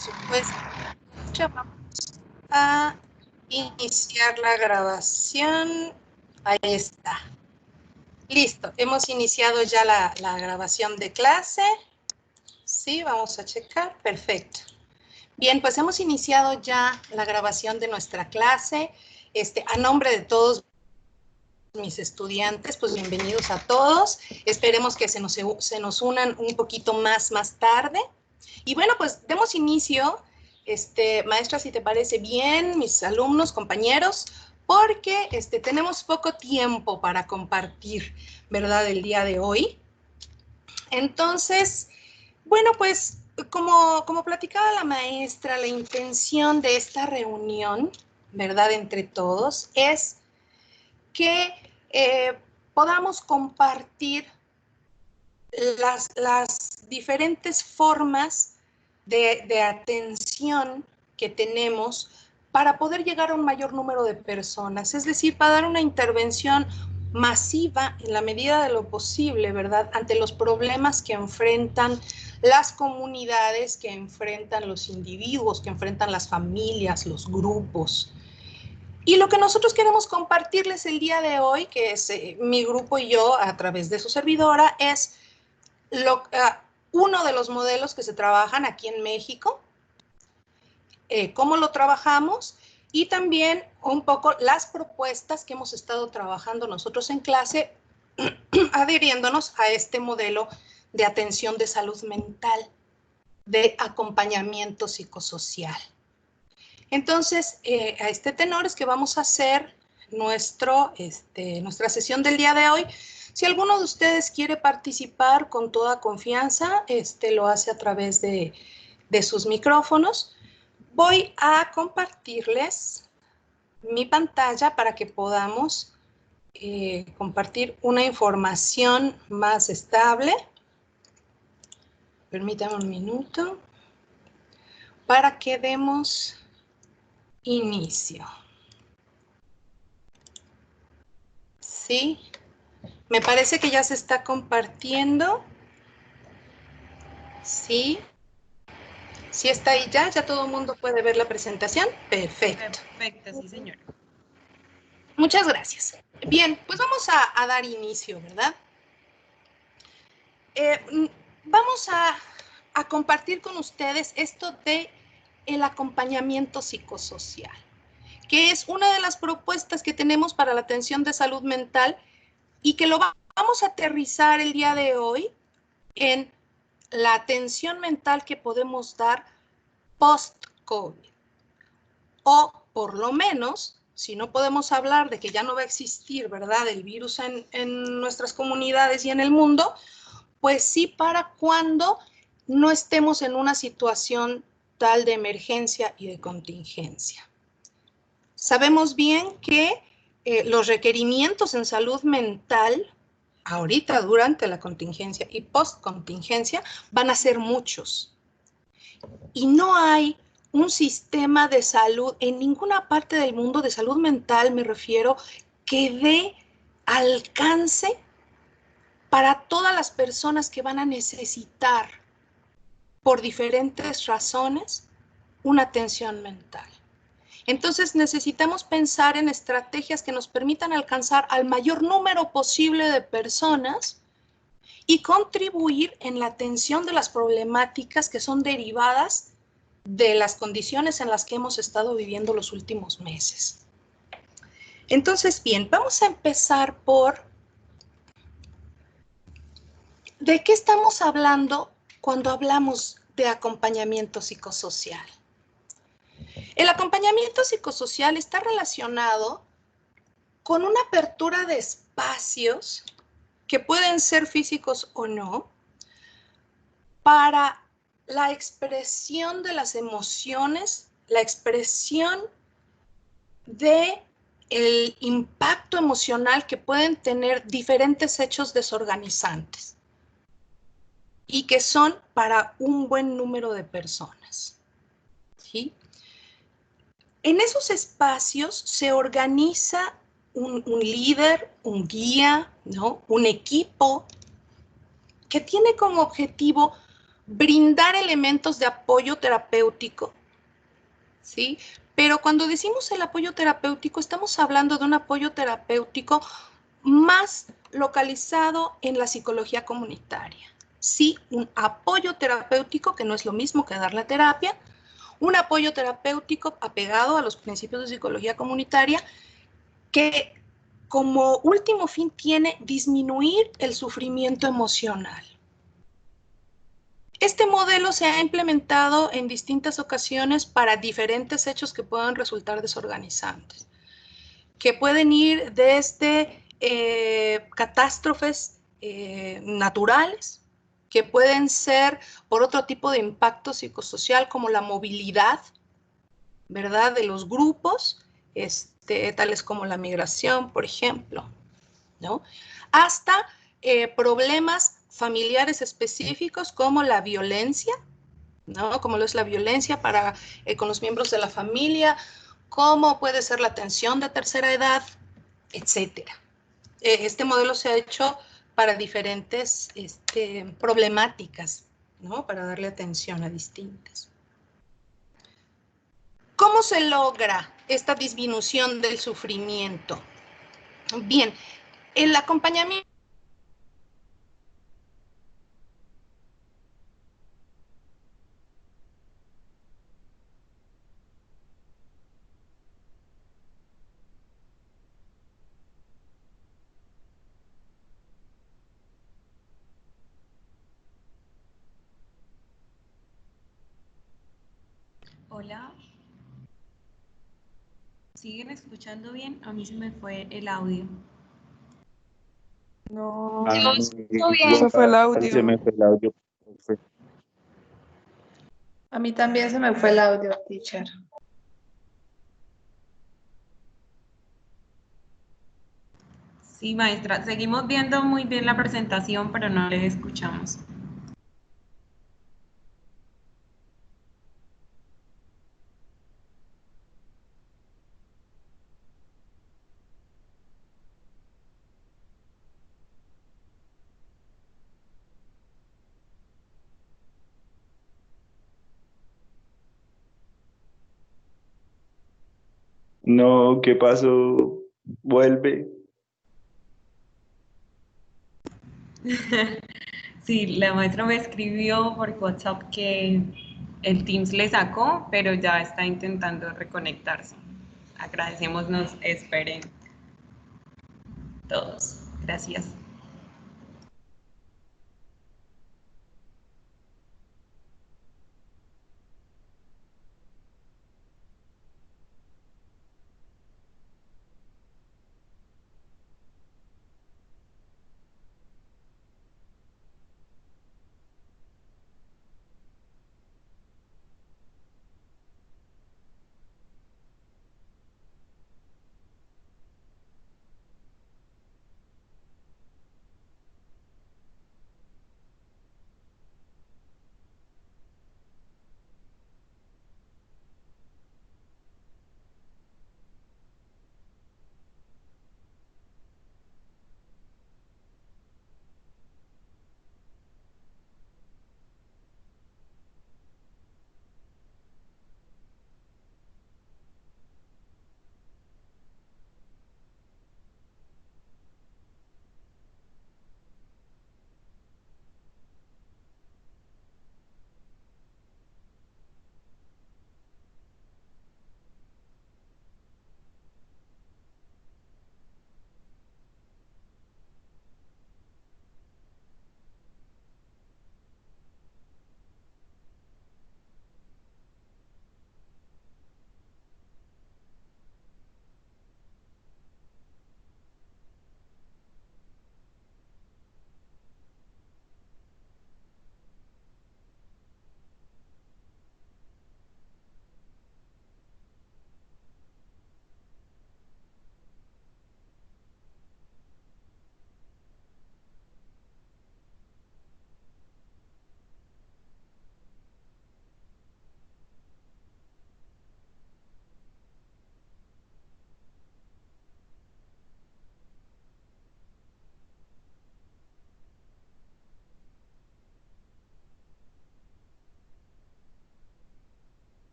supuesto, ya vamos a iniciar la grabación. Ahí está. Listo, hemos iniciado ya la grabación de clase. Sí, vamos a checar. Perfecto. Bien, pues hemos iniciado ya la grabación de nuestra clase. A nombre de todos mis estudiantes, pues bienvenidos a todos. Esperemos que se nos unan un poquito más tarde. Y bueno, pues demos inicio, maestra, si te parece bien, mis alumnos, compañeros, porque tenemos poco tiempo para compartir, ¿verdad?, el día de hoy. Entonces, bueno, pues como platicaba la maestra, la intención de esta reunión, ¿verdad?, entre todos, es que podamos compartir las diferentes formas de atención que tenemos para poder llegar a un mayor número de personas, es decir, para dar una intervención masiva en la medida de lo posible, ¿verdad?, ante los problemas que enfrentan las comunidades, que enfrentan los individuos, que enfrentan las familias, los grupos. Y lo que nosotros queremos compartirles el día de hoy, que es mi grupo y yo a través de su servidora, es uno de los modelos que se trabajan aquí en México, cómo lo trabajamos y también un poco las propuestas que hemos estado trabajando nosotros en clase adhiriéndonos a este modelo de atención de salud mental, de acompañamiento psicosocial. Entonces, a este tenor es que vamos a hacer nuestra sesión del día de hoy. Si alguno de ustedes quiere participar con toda confianza, lo hace a través de sus micrófonos. Voy a compartirles mi pantalla para que podamos compartir una información más estable. Permítanme un minuto para que demos inicio. Sí, me parece que ya se está compartiendo. Sí. ¿Sí está ahí ya? ¿Ya todo el mundo puede ver la presentación? Perfecto. Perfecto, sí, señora. Muchas gracias. Bien, pues vamos a dar inicio, ¿verdad? Vamos a compartir con ustedes esto de el acompañamiento psicosocial, que es una de las propuestas que tenemos para la atención de salud mental y que lo vamos a aterrizar el día de hoy en la atención mental que podemos dar post-COVID. O por lo menos, si no podemos hablar de que ya no va a existir, ¿verdad?, el virus en nuestras comunidades y en el mundo, pues sí para cuando no estemos en una situación tal de emergencia y de contingencia. Sabemos bien que los requerimientos en salud mental, ahorita durante la contingencia y post-contingencia, van a ser muchos. Y no hay un sistema de salud en ninguna parte del mundo, de salud mental me refiero, que dé alcance para todas las personas que van a necesitar, por diferentes razones, una atención mental. Entonces necesitamos pensar en estrategias que nos permitan alcanzar al mayor número posible de personas y contribuir en la atención de las problemáticas que son derivadas de las condiciones en las que hemos estado viviendo los últimos meses. Entonces, bien, vamos a empezar por ¿de qué estamos hablando cuando hablamos de acompañamiento psicosocial? El acompañamiento psicosocial está relacionado con una apertura de espacios que pueden ser físicos o no, para la expresión de las emociones, la expresión de el impacto emocional que pueden tener diferentes hechos desorganizantes y que son para un buen número de personas. ¿Sí? En esos espacios se organiza un líder, un guía, ¿no?, un equipo que tiene como objetivo brindar elementos de apoyo terapéutico, ¿sí? Pero cuando decimos el apoyo terapéutico, estamos hablando de un apoyo terapéutico más localizado en la psicología comunitaria. Sí, un apoyo terapéutico, que no es lo mismo que dar la terapia, un apoyo terapéutico apegado a los principios de psicología comunitaria, que como último fin tiene disminuir el sufrimiento emocional. Este modelo se ha implementado en distintas ocasiones para diferentes hechos que puedan resultar desorganizantes, que pueden ir desde catástrofes naturales, que pueden ser por otro tipo de impacto psicosocial como la movilidad, ¿verdad?, de los grupos, tales como la migración, por ejemplo, ¿no? Hasta problemas familiares específicos como la violencia, ¿no? Como lo es la violencia con los miembros de la familia, cómo puede ser la atención de tercera edad, etcétera. Este modelo se ha hecho para diferentes problemáticas, ¿no? Para darle atención a distintas. ¿Cómo se logra esta disminución del sufrimiento? Bien, el acompañamiento. Hola, ¿siguen escuchando bien? A mí se me fue el audio. No, Ah, se fue el igual se audio. me fue el audio. A mí también se me fue el audio, teacher. Sí, maestra, seguimos viendo muy bien la presentación, pero no le escuchamos. No, ¿qué pasó? Vuelve. Sí, la maestra me escribió por WhatsApp que el Teams le sacó, pero ya está intentando reconectarse. Agradecemos, nos esperen todos. Gracias.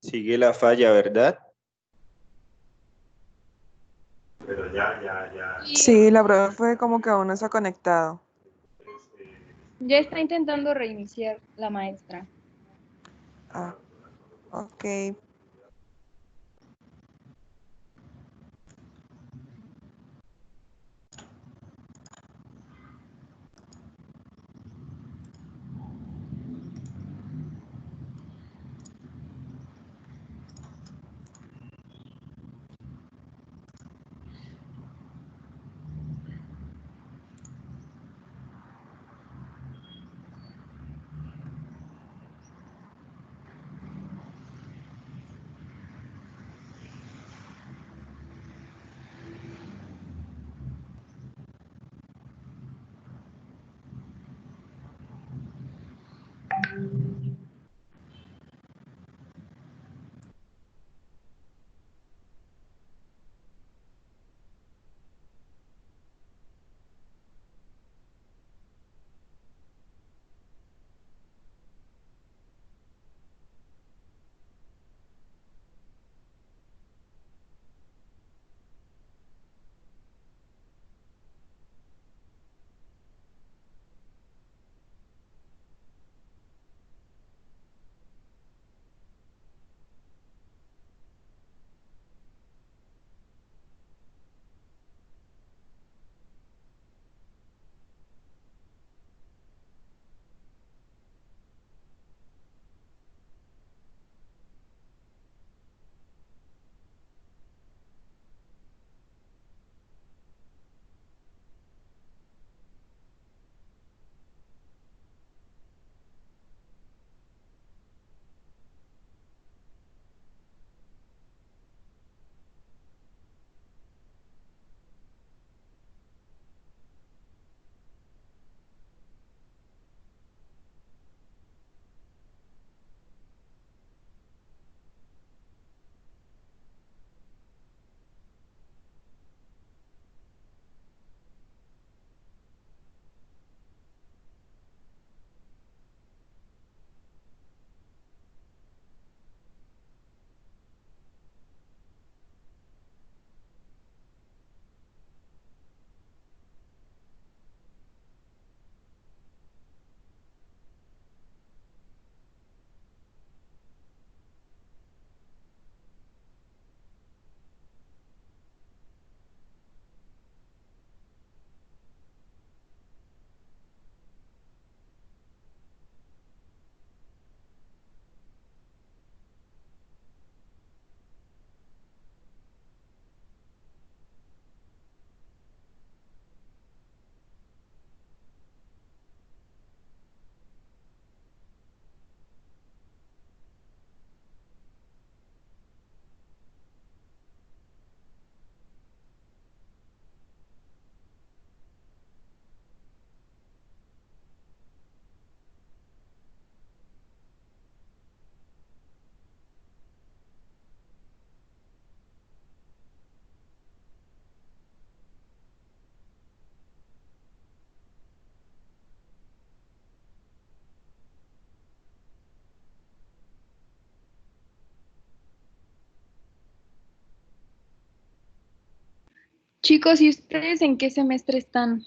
Sigue la falla, ¿verdad? Sí, la profe como que aún no está conectado. Ya está intentando reiniciar la maestra. Ah, ok. Chicos, ¿y ustedes en qué semestre están?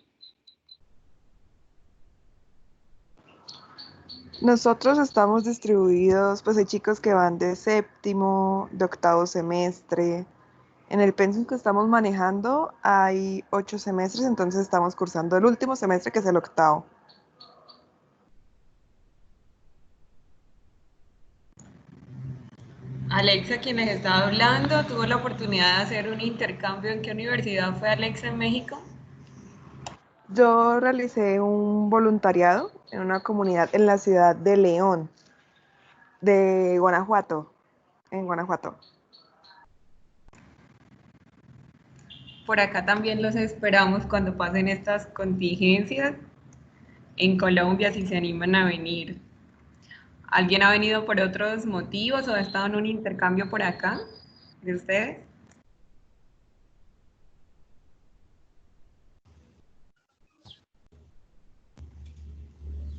Nosotros estamos distribuidos, pues hay chicos que van de séptimo, de octavo semestre. En el pensum que estamos manejando hay 8 semestres, entonces estamos cursando el último semestre, que es el octavo. Alexa, quien les estaba hablando, tuvo la oportunidad de hacer un intercambio. ¿En qué universidad fue Alexa en México? Yo realicé un voluntariado en una comunidad en la ciudad de León, de Guanajuato, en Guanajuato. Por acá también los esperamos cuando pasen estas contingencias en Colombia, si se animan a venir. ¿Alguien ha venido por otros motivos o ha estado en un intercambio por acá de ustedes?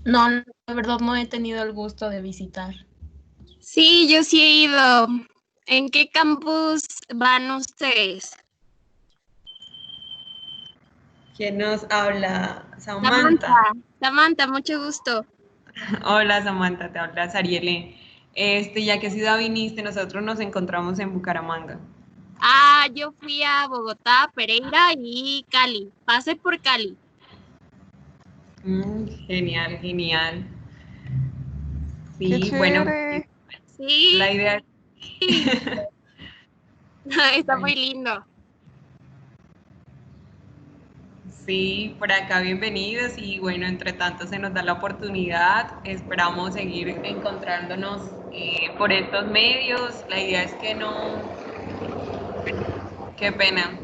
No, la verdad no he tenido el gusto de visitar. Sí, yo sí he ido. ¿En qué campus van ustedes? ¿Quién nos habla? Samantha. Samantha. Samantha, mucho gusto. Hola Samantha, te habla Sariele. ¿Ya qué ciudad viniste? Nosotros nos encontramos en Bucaramanga. Ah, yo fui a Bogotá, Pereira y Cali. Pasé por Cali. Genial, genial. ¡Qué Sí, bueno, chévere! Sí, la idea está muy lindo. sí, por acá bienvenidos y bueno, entre tanto se nos da la oportunidad, esperamos seguir encontrándonos por estos medios. La idea es que no, qué pena.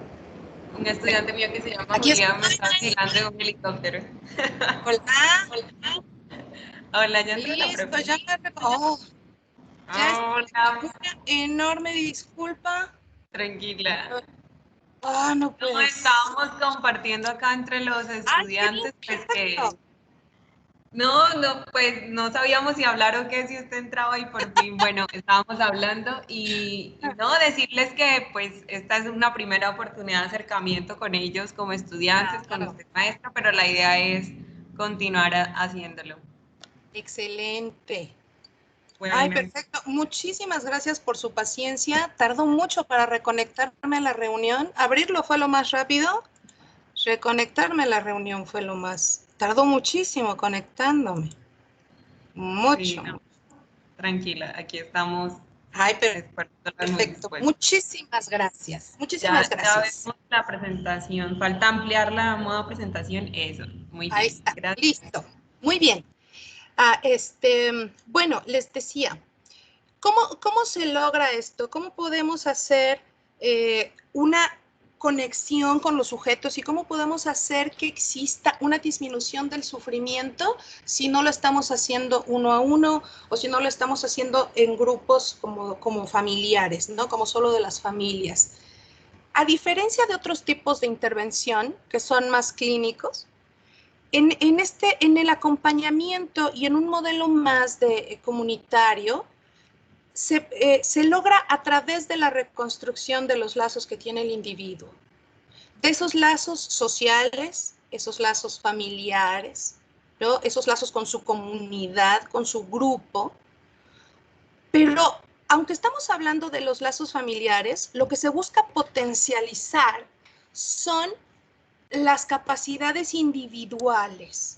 Un estudiante mío que se llama Aquí es. Julián me está vacilando en un helicóptero. Hola, Hola, ya entró la listo, profe. ya oh, ya es Hola, una enorme disculpa. tranquila. Ah, no No, puede ser. estábamos compartiendo acá entre los Ay, qué bien, estudiantes, pues que perfecto. no, pues no sabíamos si hablar o qué, si usted entraba y por fin, bueno, estábamos hablando y no, decirles que pues esta es una primera oportunidad de acercamiento con ellos como estudiantes, con Claro. usted maestra, pero la idea es continuar haciéndolo. Excelente. Ay, Bueno, perfecto. Muchísimas gracias por su paciencia. Tardó mucho para reconectarme a la reunión. Abrirlo fue lo más rápido. Reconectarme a la reunión fue lo más. Tardó muchísimo conectándome. sí, Mucho. no, tranquila, aquí estamos Ay, esperándola muy perfecto. dispuestos. Muchísimas gracias. Muchísimas Ya gracias. vemos la presentación, falta ampliar la modo presentación, eso, muy Ahí bien, está. gracias. Listo. Muy bien. Bueno, les decía, ¿cómo se logra esto? ¿Cómo podemos hacer una conexión con los sujetos y cómo podemos hacer que exista una disminución del sufrimiento si no lo estamos haciendo uno a uno o si no lo estamos haciendo en grupos como familiares, ¿no? Como solo de las familias? A diferencia de otros tipos de intervención que son más clínicos, en el acompañamiento y en un modelo más comunitario, se logra a través de la reconstrucción de los lazos que tiene el individuo, de esos lazos sociales, esos lazos familiares, ¿no? Esos lazos con su comunidad, con su grupo, pero aunque estamos hablando de los lazos familiares, lo que se busca potencializar son las capacidades individuales.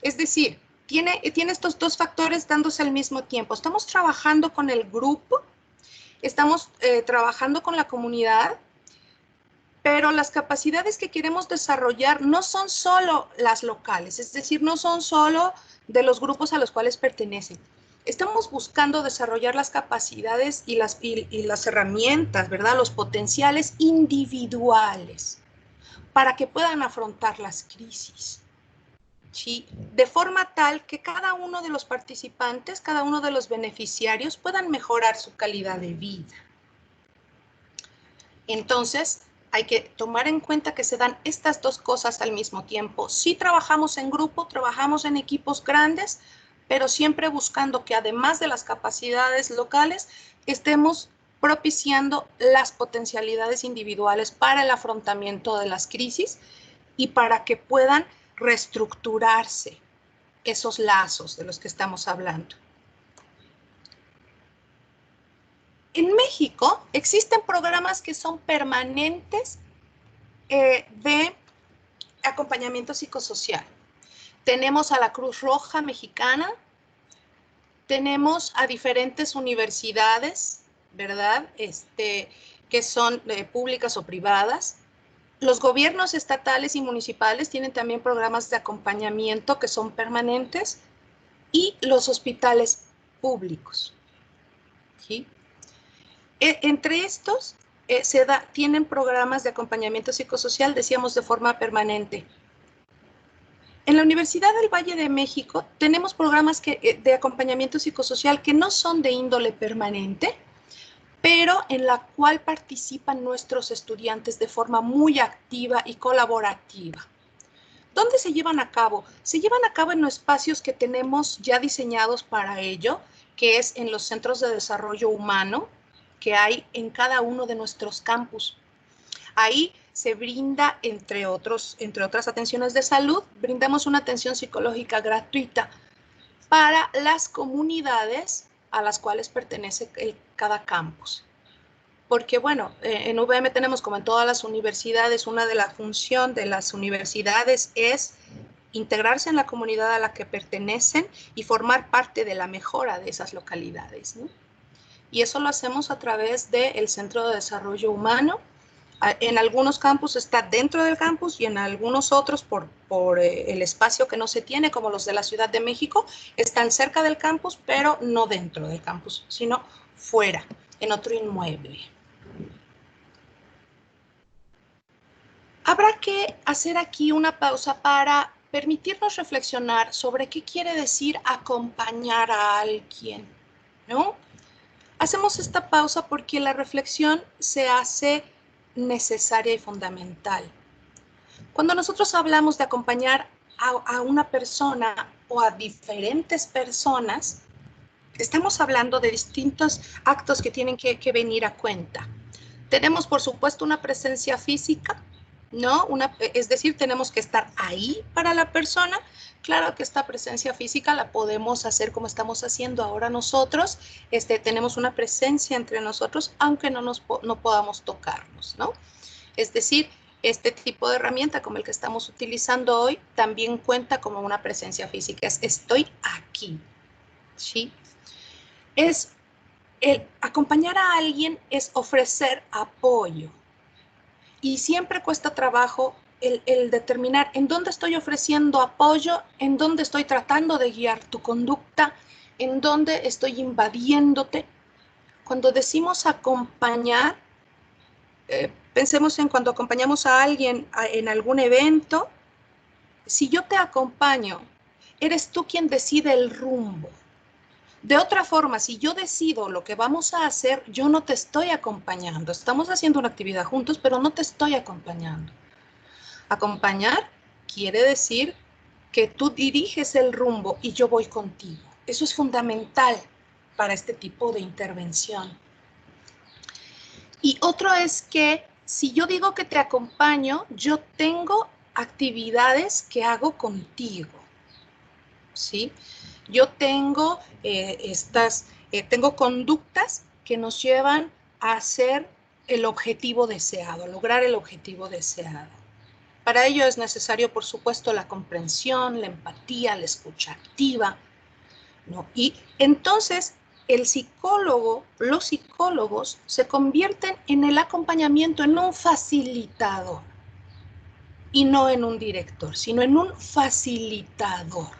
Es decir, tiene estos dos factores dándose al mismo tiempo. Estamos trabajando con el grupo, estamos trabajando con la comunidad, pero las capacidades que queremos desarrollar no son solo las locales, es decir, no son solo de los grupos a los cuales pertenecen. Estamos buscando desarrollar las capacidades y las herramientas, ¿verdad? Los potenciales individuales para que puedan afrontar las crisis. ¿Sí? De forma tal que cada uno de los participantes, cada uno de los beneficiarios puedan mejorar su calidad de vida. Entonces, hay que tomar en cuenta que se dan estas dos cosas al mismo tiempo. Sí trabajamos en grupo, trabajamos en equipos grandes, pero siempre buscando que además de las capacidades locales, estemos propiciando las potencialidades individuales para el afrontamiento de las crisis y para que puedan reestructurarse esos lazos de los que estamos hablando. En México existen programas que son permanentes de acompañamiento psicosocial. Tenemos a la Cruz Roja Mexicana, tenemos a diferentes universidades, ¿verdad? Que son públicas o privadas. Los gobiernos estatales y municipales tienen también programas de acompañamiento que son permanentes y los hospitales públicos. ¿Sí? Entre estos tienen programas de acompañamiento psicosocial, decíamos, de forma permanente. En la Universidad del Valle de México tenemos programas de acompañamiento psicosocial que no son de índole permanente, pero en la cual participan nuestros estudiantes de forma muy activa y colaborativa. ¿Dónde se llevan a cabo? Se llevan a cabo en los espacios que tenemos ya diseñados para ello, que es en los centros de desarrollo humano que hay en cada uno de nuestros campus. Ahí se brinda, entre otras atenciones de salud, brindamos una atención psicológica gratuita para las comunidades a las cuales pertenece cada campus. Porque, bueno, en UVM tenemos, como en todas las universidades, una de las funciones de las universidades es integrarse en la comunidad a la que pertenecen y formar parte de la mejora de esas localidades, ¿no? Y eso lo hacemos a través del Centro de Desarrollo Humano. En algunos campus está dentro del campus y en algunos otros por el espacio que no se tiene, como los de la Ciudad de México, están cerca del campus, pero no dentro del campus, sino fuera, en otro inmueble. Habrá que hacer aquí una pausa para permitirnos reflexionar sobre qué quiere decir acompañar a alguien, ¿no? Hacemos esta pausa porque la reflexión se hace necesaria y fundamental. Cuando nosotros hablamos de acompañar a una persona o a diferentes personas, estamos hablando de distintos actos que tienen que venir a cuenta. Tenemos, por supuesto, una presencia física, ¿no? Es decir, tenemos que estar ahí para la persona. Claro que esta presencia física la podemos hacer como estamos haciendo ahora nosotros. Tenemos una presencia entre nosotros, aunque no podamos tocarnos, ¿no? Es decir, este tipo de herramienta como el que estamos utilizando hoy también cuenta como una presencia física. Estoy aquí, ¿sí? El acompañar a alguien es ofrecer apoyo. Y siempre cuesta trabajo el determinar en dónde estoy ofreciendo apoyo, en dónde estoy tratando de guiar tu conducta, en dónde estoy invadiéndote. Cuando decimos acompañar, pensemos en cuando acompañamos a alguien en algún evento. Si yo te acompaño, eres tú quien decide el rumbo. De otra forma, si yo decido lo que vamos a hacer, yo no te estoy acompañando. Estamos haciendo una actividad juntos, pero no te estoy acompañando. Acompañar quiere decir que tú diriges el rumbo y yo voy contigo. Eso es fundamental para este tipo de intervención. Y otro es que si yo digo que te acompaño, yo tengo actividades que hago contigo, ¿sí? Yo tengo tengo conductas que nos llevan a hacer el objetivo deseado, lograr el objetivo deseado. Para ello es necesario, por supuesto, la comprensión, la empatía, la escucha activa, ¿no? Y entonces los psicólogos se convierten en el acompañamiento, en un facilitador, y no en un director, sino en un facilitador.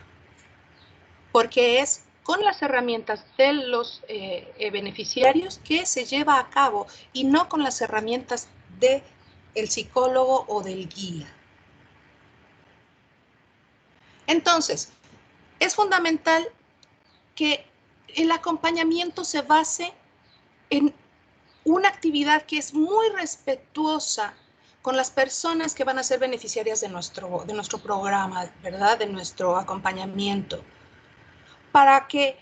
Porque es con las herramientas de los beneficiarios que se lleva a cabo y no con las herramientas del psicólogo o del guía. Entonces, es fundamental que el acompañamiento se base en una actividad que es muy respetuosa con las personas que van a ser beneficiarias de nuestro programa, ¿verdad? De nuestro acompañamiento, para que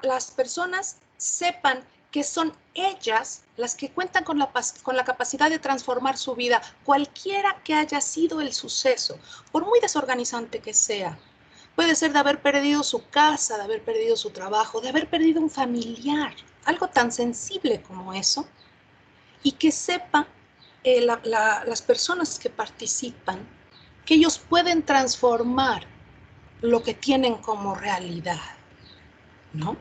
las personas sepan que son ellas las que cuentan con la capacidad de transformar su vida, cualquiera que haya sido el suceso, por muy desorganizante que sea. Puede ser de haber perdido su casa, de haber perdido su trabajo, de haber perdido un familiar, algo tan sensible como eso, y que sepa las personas que participan que ellos pueden transformar lo que tienen como realidad, ¿no?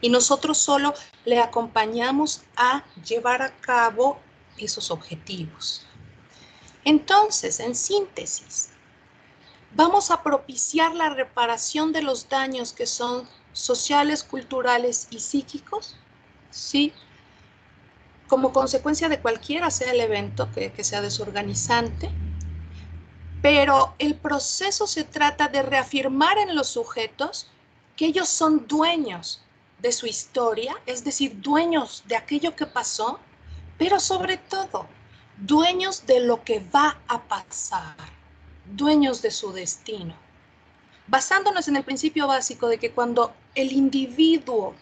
Y nosotros solo le acompañamos a llevar a cabo esos objetivos. Entonces, en síntesis, vamos a propiciar la reparación de los daños que son sociales, culturales y psíquicos, ¿sí? Como consecuencia de cualquiera sea el evento que sea desorganizante, pero el proceso se trata de reafirmar en los sujetos que ellos son dueños de su historia, es decir, dueños de aquello que pasó, pero sobre todo, dueños de lo que va a pasar, dueños de su destino. basándonos en el principio básico de que cuando el individuo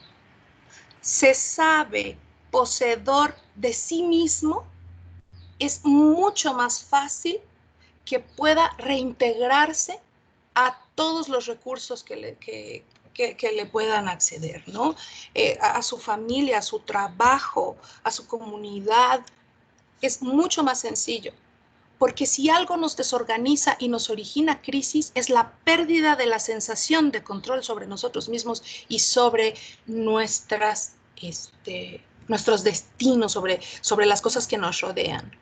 se sabe poseedor de sí mismo, es mucho más fácil que pueda reintegrarse a todos los recursos que le puedan acceder, ¿no? A su familia, a su trabajo, a su comunidad. Es mucho más sencillo. Porque si algo nos desorganiza y nos origina crisis, es la pérdida de la sensación de control sobre nosotros mismos y sobre nuestros destinos, sobre las cosas que nos rodean.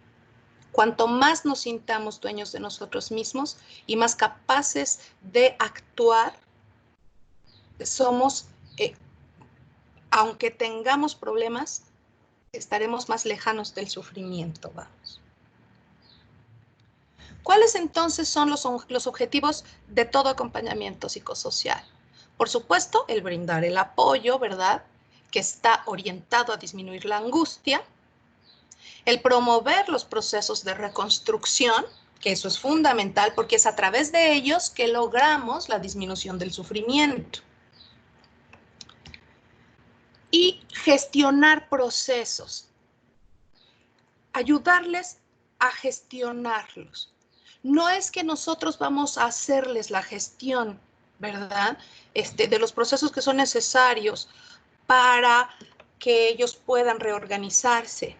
Cuanto más nos sintamos dueños de nosotros mismos y más capaces de actuar, somos, aunque tengamos problemas, estaremos más lejanos del sufrimiento, vamos. ¿Cuáles entonces son los objetivos de todo acompañamiento psicosocial? Por supuesto, el brindar el apoyo, ¿verdad?, que está orientado a disminuir la angustia, el promover los procesos de reconstrucción, que eso es fundamental porque es a través de ellos que logramos la disminución del sufrimiento. Y gestionar procesos, ayudarles a gestionarlos. No es que nosotros vamos a hacerles la gestión, ¿verdad?, de los procesos que son necesarios para que ellos puedan reorganizarse.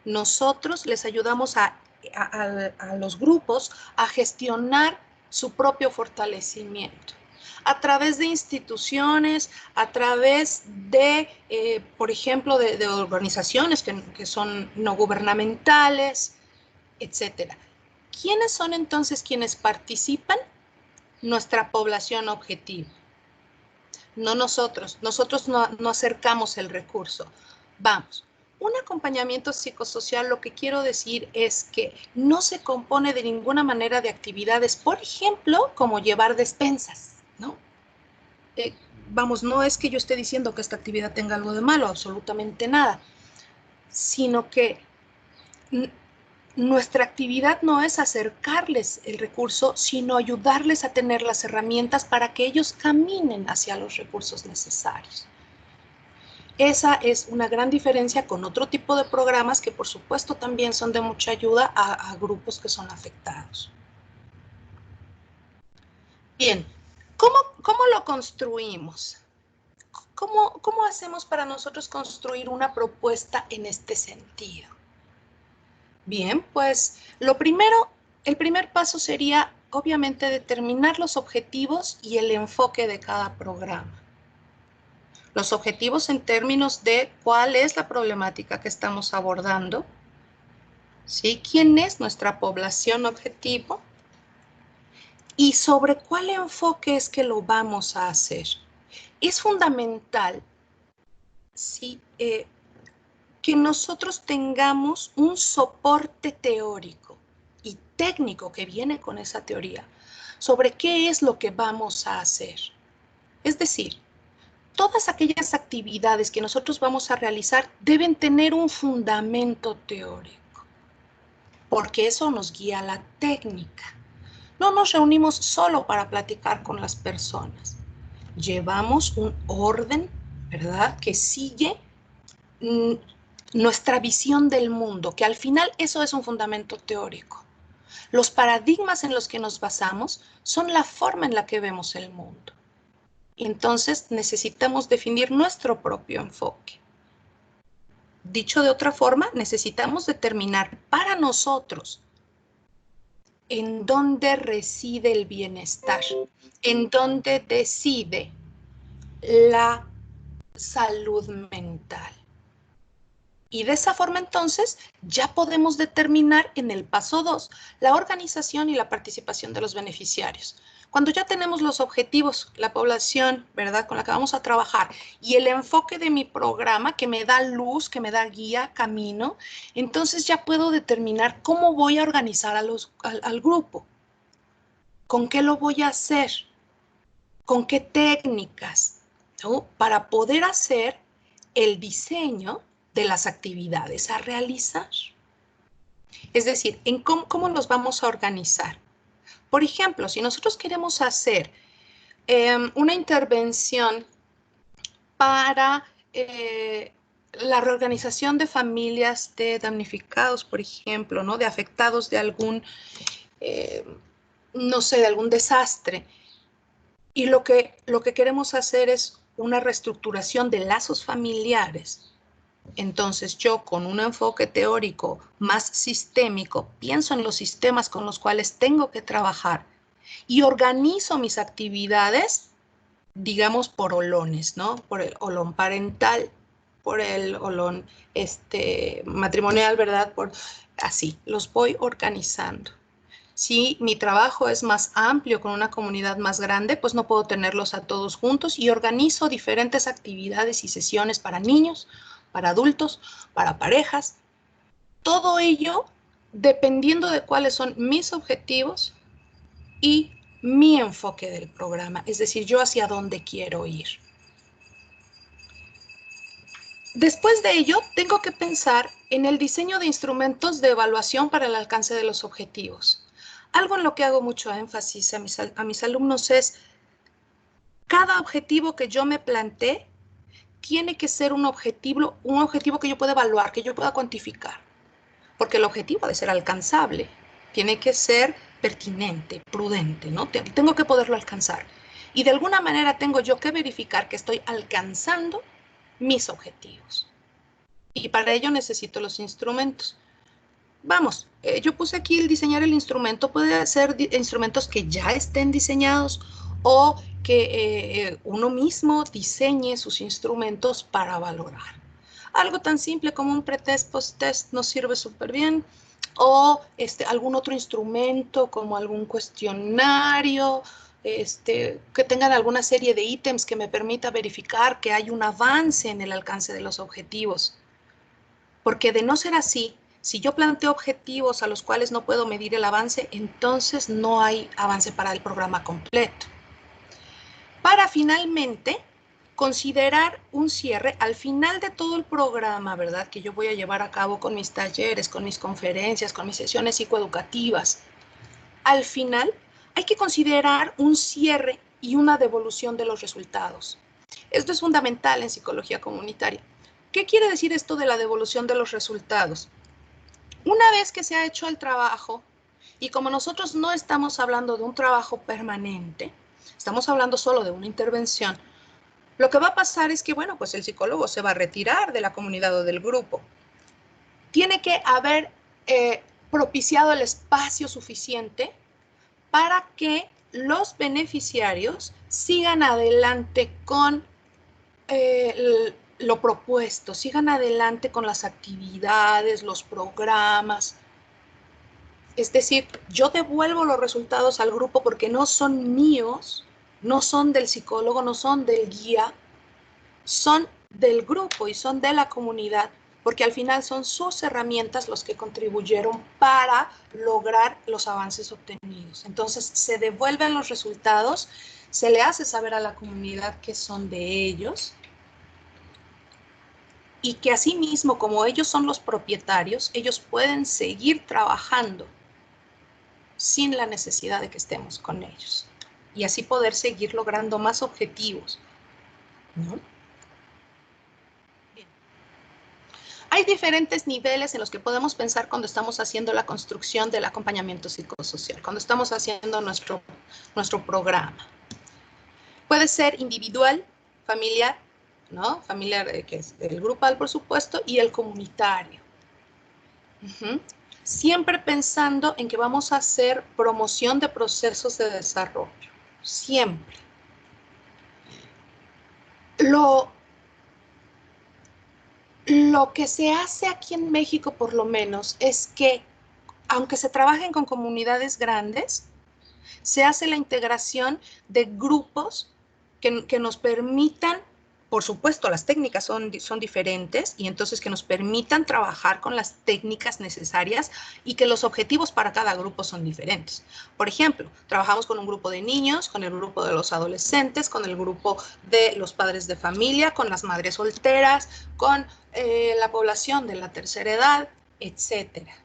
Nosotros les ayudamos a los grupos a gestionar su propio fortalecimiento a través de instituciones, a través de, por ejemplo, de organizaciones que son no gubernamentales, etcétera. ¿Quiénes son entonces quienes participan? Nuestra población objetivo. No nosotros. Nosotros no acercamos el recurso. Vamos. Un acompañamiento psicosocial, lo que quiero decir es que no se compone de ninguna manera de actividades, por ejemplo, como llevar despensas, ¿no? Vamos, no es que yo esté diciendo que esta actividad tenga algo de malo, absolutamente nada, sino que nuestra actividad no es acercarles el recurso, sino ayudarles a tener las herramientas para que ellos caminen hacia los recursos necesarios. Esa es una gran diferencia con otro tipo de programas que por supuesto también son de mucha ayuda a grupos que son afectados. Bien, ¿cómo lo construimos? ¿Cómo hacemos para nosotros construir una propuesta en este sentido? Bien, pues el primer paso sería obviamente determinar los objetivos y el enfoque de cada programa. Los objetivos en términos de cuál es la problemática que estamos abordando, ¿sí? ¿Quién es nuestra población objetivo? Y sobre cuál enfoque es que lo vamos a hacer. Es fundamental, ¿sí?, que nosotros tengamos un soporte teórico y técnico que viene con esa teoría sobre qué es lo que vamos a hacer. Es decir, todas aquellas actividades que nosotros vamos a realizar deben tener un fundamento teórico, porque eso nos guía a la técnica. No nos reunimos solo para platicar con las personas. Llevamos un orden, ¿verdad?, que sigue nuestra visión del mundo, que al final eso es un fundamento teórico. Los paradigmas en los que nos basamos son la forma en la que vemos el mundo. Entonces necesitamos definir nuestro propio enfoque. Dicho de otra forma, necesitamos determinar para nosotros en dónde reside el bienestar, en dónde decide la salud mental. Y de esa forma entonces ya podemos determinar en el paso 2 la organización y la participación de los beneficiarios. Cuando ya tenemos los objetivos, la población, ¿verdad?, con la que vamos a trabajar y el enfoque de mi programa que me da luz, que me da guía, camino, entonces ya puedo determinar cómo voy a organizar al grupo, con qué lo voy a hacer, con qué técnicas, ¿no?, para poder hacer el diseño de las actividades a realizar. Es decir, ¿cómo los vamos a organizar? Por ejemplo, si nosotros queremos hacer una intervención para la reorganización de familias de damnificados, por ejemplo, ¿no? De afectados de algún, no sé, de algún desastre. Y lo que queremos hacer es una reestructuración de lazos familiares. Entonces yo, con un enfoque teórico más sistémico, pienso en los sistemas con los cuales tengo que trabajar y organizo mis actividades, digamos, por olones, ¿no? Por el olón parental, por el olón matrimonial, ¿verdad? Así, los voy organizando. Si mi trabajo es más amplio, con una comunidad más grande, pues no puedo tenerlos a todos juntos y organizo diferentes actividades y sesiones para niños, para adultos, para parejas. Todo ello dependiendo de cuáles son mis objetivos y mi enfoque del programa, es decir, yo hacia dónde quiero ir. Después de ello, tengo que pensar en el diseño de instrumentos de evaluación para el alcance de los objetivos. Algo en lo que hago mucho énfasis a mis alumnos es, cada objetivo que yo me planteé tiene que ser un objetivo que yo pueda evaluar, que yo pueda cuantificar, porque el objetivo ha de ser alcanzable, tiene que ser pertinente, prudente, ¿no? Tengo que poderlo alcanzar. Y de alguna manera tengo yo que verificar que estoy alcanzando mis objetivos. Y para ello necesito los instrumentos. Vamos, yo puse aquí el diseñar el instrumento, puede ser instrumentos que ya estén diseñados o que uno mismo diseñe sus instrumentos para valorar. Algo tan simple como un pretest, post-test nos sirve súper bien, o algún otro instrumento como algún cuestionario, que tengan alguna serie de ítems que me permita verificar que hay un avance en el alcance de los objetivos. Porque de no ser así, si yo planteo objetivos a los cuales no puedo medir el avance, entonces no hay avance para el programa completo. Para finalmente considerar un cierre al final de todo el programa, ¿verdad? Que yo voy a llevar a cabo con mis talleres, con mis conferencias, con mis sesiones psicoeducativas. Al final hay que considerar un cierre y una devolución de los resultados. Esto es fundamental en psicología comunitaria. ¿Qué quiere decir esto de la devolución de los resultados? Una vez que se ha hecho el trabajo, y como nosotros no estamos hablando de un trabajo permanente, estamos hablando solo de una intervención, lo que va a pasar es que, bueno, pues el psicólogo se va a retirar de la comunidad o del grupo. Tiene que haber propiciado el espacio suficiente para que los beneficiarios sigan adelante con lo propuesto, sigan adelante con las actividades, los programas. Es decir, yo devuelvo los resultados al grupo porque no son míos, no son del psicólogo, no son del guía, son del grupo y son de la comunidad, porque al final son sus herramientas los que contribuyeron para lograr los avances obtenidos. Entonces, se devuelven los resultados, se le hace saber a la comunidad que son de ellos, y que asimismo, como ellos son los propietarios, ellos pueden seguir trabajando sin la necesidad de que estemos con ellos. Y así poder seguir logrando más objetivos, ¿no? Bien. Hay diferentes niveles en los que podemos pensar cuando estamos haciendo la construcción del acompañamiento psicosocial, cuando estamos haciendo nuestro programa. Puede ser individual, familiar, ¿no? Familiar, que es el grupal, por supuesto, y el comunitario. Siempre pensando en que vamos a hacer promoción de procesos de desarrollo. Siempre. Lo que se hace aquí en México, por lo menos, es que, aunque se trabajen con comunidades grandes, se hace la integración de grupos que nos permitan, por supuesto, las técnicas son diferentes, y entonces que nos permitan trabajar con las técnicas necesarias y que los objetivos para cada grupo son diferentes. Por ejemplo, trabajamos con un grupo de niños, con el grupo de los adolescentes, con el grupo de los padres de familia, con las madres solteras, con la población de la tercera edad, etcétera.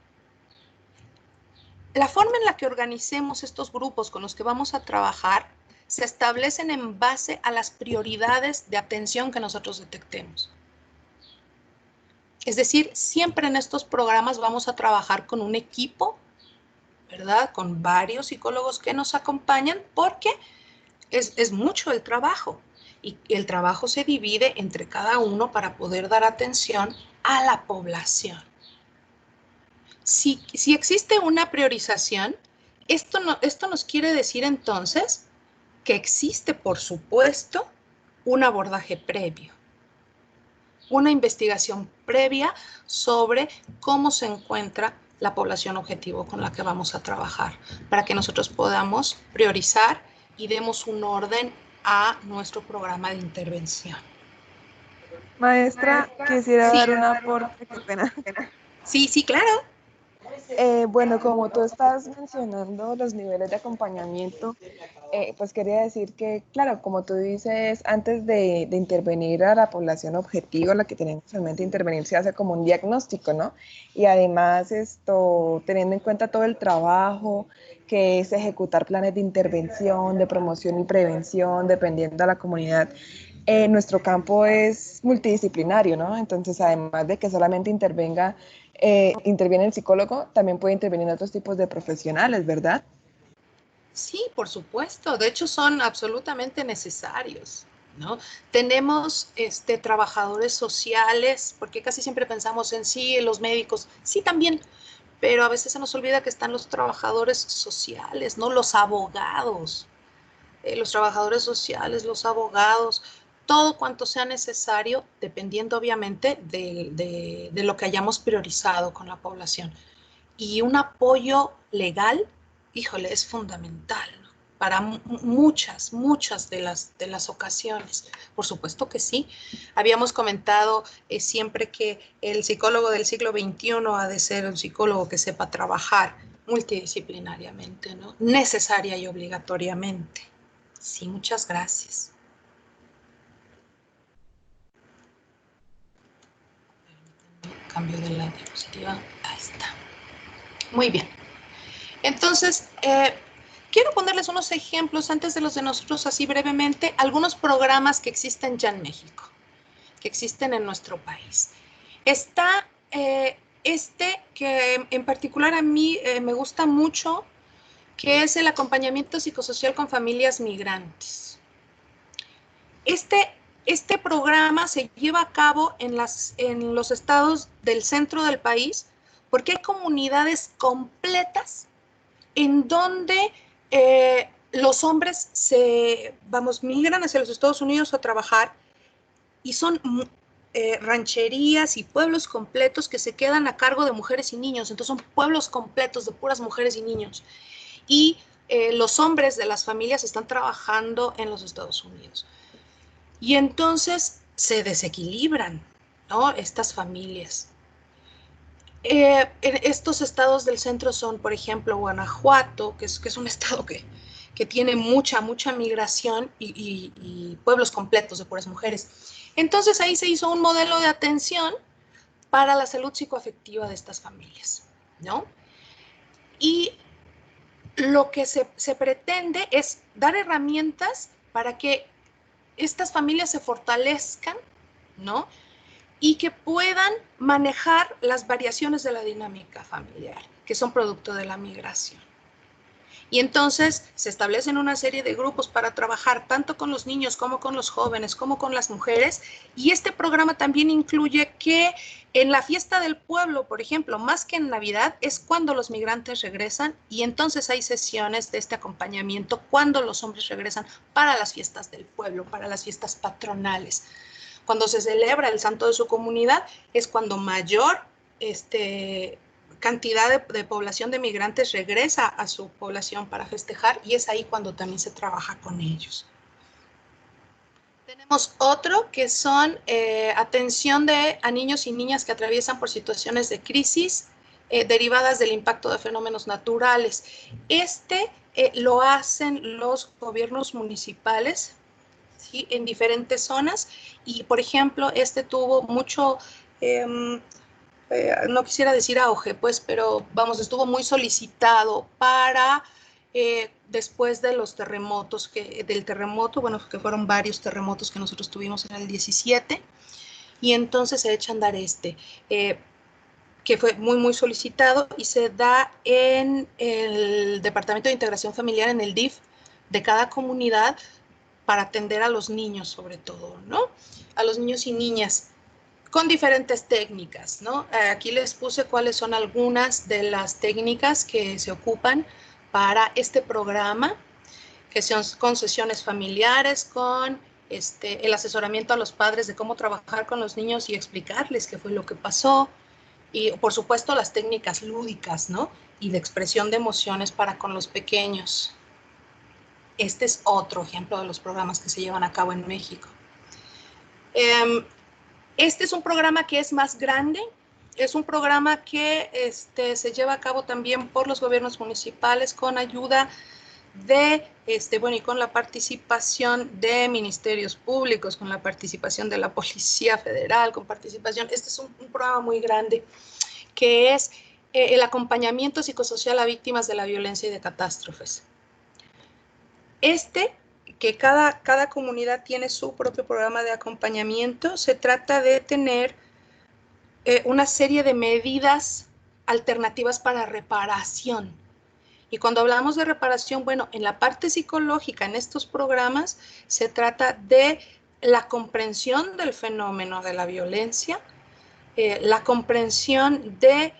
La forma en la que organicemos estos grupos con los que vamos a trabajar se establecen en base a las prioridades de atención que nosotros detectemos. Es decir, siempre en estos programas vamos a trabajar con un equipo, ¿verdad? Con varios psicólogos que nos acompañan porque es mucho el trabajo y el trabajo se divide entre cada uno para poder dar atención a la población. Si existe una priorización, esto nos quiere decir entonces que existe, por supuesto, un abordaje previo, una investigación previa sobre cómo se encuentra la población objetivo con la que vamos a trabajar, para que nosotros podamos priorizar y demos un orden a nuestro programa de intervención. Maestra, quisiera Sí. dar un aporte, qué pena. Sí, sí, claro. Bueno, como tú estás mencionando los niveles de acompañamiento, pues quería decir que, claro, como tú dices, antes de intervenir a la población objetivo, la que tenemos en mente intervenir, se hace como un diagnóstico, ¿no? Y además teniendo en cuenta todo el trabajo que es ejecutar planes de intervención, de promoción y prevención, dependiendo de la comunidad. Nuestro campo es multidisciplinario, ¿no? Entonces, además de que solamente interviene el psicólogo, también puede intervenir otros tipos de profesionales, ¿verdad? Sí, por supuesto. De hecho, son absolutamente necesarios, ¿no? Tenemos trabajadores sociales, porque casi siempre pensamos en sí, en los médicos, sí también, pero a veces se nos olvida que están los trabajadores sociales, ¿no? Los abogados, los trabajadores sociales, los abogados, todo cuanto sea necesario, dependiendo obviamente de lo que hayamos priorizado con la población. Y un apoyo legal, híjole, es fundamental, ¿no? Para muchas de las ocasiones. Por supuesto que sí. Habíamos comentado siempre que el psicólogo del siglo XXI ha de ser un psicólogo que sepa trabajar multidisciplinariamente, ¿no? Necesaria y obligatoriamente. Sí, muchas gracias. Cambio de la diapositiva. Ahí está. Muy bien. Entonces, quiero ponerles unos ejemplos antes de los de nosotros, así brevemente, algunos programas que existen ya en México, que existen en nuestro país. Está que en particular a mí me gusta mucho, que es el acompañamiento psicosocial con familias migrantes. Este programa se lleva a cabo en los estados del centro del país porque hay comunidades completas en donde los hombres migran hacia los Estados Unidos a trabajar y son rancherías y pueblos completos que se quedan a cargo de mujeres y niños. Entonces son pueblos completos de puras mujeres y niños. Y los hombres de las familias están trabajando en los Estados Unidos. Y entonces se desequilibran, ¿no? Estas familias. En estos estados del centro son, por ejemplo, Guanajuato, que es un estado que tiene mucha migración y pueblos completos de puras mujeres. Entonces ahí se hizo un modelo de atención para la salud psicoafectiva de estas familias, ¿no? Y lo que se pretende es dar herramientas para que estas familias se fortalezcan, ¿no? Y que puedan manejar las variaciones de la dinámica familiar, que son producto de la migración. Y entonces se establecen una serie de grupos para trabajar tanto con los niños como con los jóvenes, como con las mujeres. Y este programa también incluye que en la fiesta del pueblo, por ejemplo, más que en Navidad, es cuando los migrantes regresan y entonces hay sesiones de este acompañamiento cuando los hombres regresan para las fiestas del pueblo, para las fiestas patronales. Cuando se celebra el santo de su comunidad es cuando mayor cantidad de población de migrantes regresa a su población para festejar y es ahí cuando también se trabaja con ellos. Tenemos otro que son atención a niños y niñas que atraviesan por situaciones de crisis derivadas del impacto de fenómenos naturales. Lo hacen los gobiernos municipales, ¿sí? En diferentes zonas y, por ejemplo, tuvo mucho, no quisiera decir auge, pues, pero vamos, estuvo muy solicitado para después de los terremotos, del terremoto, bueno, que fueron varios terremotos que nosotros tuvimos en el 17, y entonces se echa a andar que fue muy, muy solicitado y se da en el Departamento de Integración Familiar, en el DIF de cada comunidad, para atender a los niños sobre todo, ¿no? A los niños y niñas con diferentes técnicas, ¿no? Aquí les puse cuáles son algunas de las técnicas que se ocupan para este programa, que son con sesiones familiares, con el asesoramiento a los padres de cómo trabajar con los niños y explicarles qué fue lo que pasó, y por supuesto las técnicas lúdicas, ¿no? Y de expresión de emociones para con los pequeños. Este es otro ejemplo de los programas que se llevan a cabo en México. Este es un programa que es más grande, es un programa que se lleva a cabo también por los gobiernos municipales con ayuda de, bueno, y con la participación de ministerios públicos, con la participación de la Policía Federal, con participación, este es un programa muy grande, que es el acompañamiento psicosocial a víctimas de la violencia y de catástrofes. Que cada comunidad tiene su propio programa de acompañamiento, se trata de tener una serie de medidas alternativas para reparación. Y cuando hablamos de reparación, bueno, en la parte psicológica, en estos programas, se trata de la comprensión del fenómeno de la violencia, la comprensión de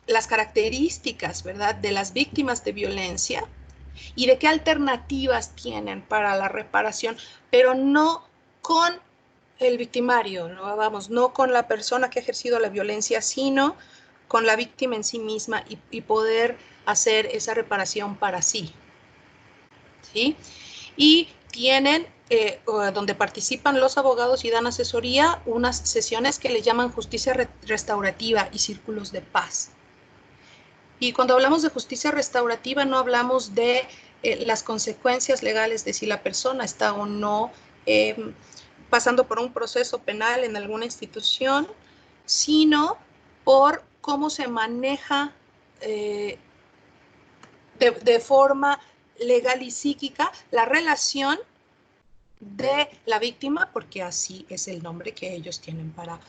las características, ¿verdad?, de las víctimas de violencia y de qué alternativas tienen para la reparación, pero no con el victimario, ¿no? Vamos, no con la persona que ha ejercido la violencia, sino con la víctima en sí misma y poder hacer esa reparación para sí. ¿Sí? Y tienen, donde participan los abogados y dan asesoría, unas sesiones que le llaman justicia restaurativa y círculos de paz. Y cuando hablamos de justicia restaurativa no hablamos de las consecuencias legales de si la persona está o no pasando por un proceso penal en alguna institución, sino por cómo se maneja de forma legal y psíquica la relación de la víctima, porque así es el nombre que ellos tienen para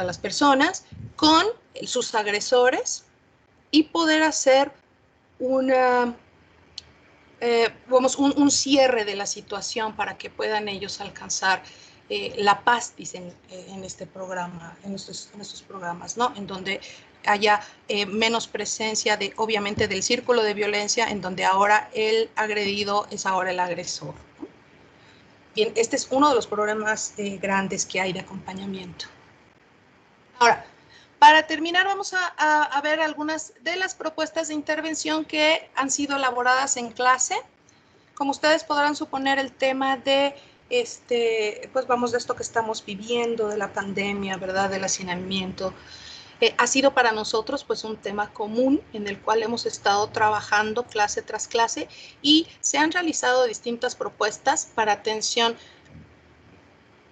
las personas, con sus agresores, y poder hacer un cierre de la situación para que puedan ellos alcanzar la paz, dicen en este programa, en estos programas, ¿no? En donde haya menos presencia obviamente del círculo de violencia, en donde ahora el agredido es ahora el agresor. Bien, este es uno de los programas grandes que hay de acompañamiento. Ahora, para terminar, vamos a ver algunas de las propuestas de intervención que han sido elaboradas en clase. Como ustedes podrán suponer, el tema de pues vamos, de esto que estamos viviendo, de la pandemia, ¿verdad?, del hacinamiento, ha sido para nosotros pues un tema común en el cual hemos estado trabajando clase tras clase, y se han realizado distintas propuestas para atención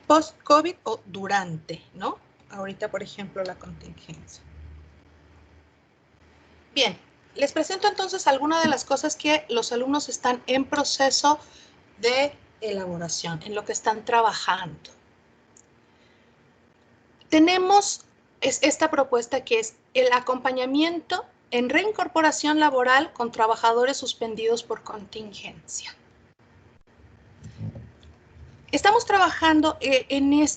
post-COVID o durante, ¿no? Ahorita, por ejemplo, la contingencia. Bien, les presento entonces algunas de las cosas que los alumnos están en proceso de elaboración, en lo que están trabajando. Tenemos esta propuesta que es el acompañamiento en reincorporación laboral con trabajadores suspendidos por contingencia. Estamos trabajando en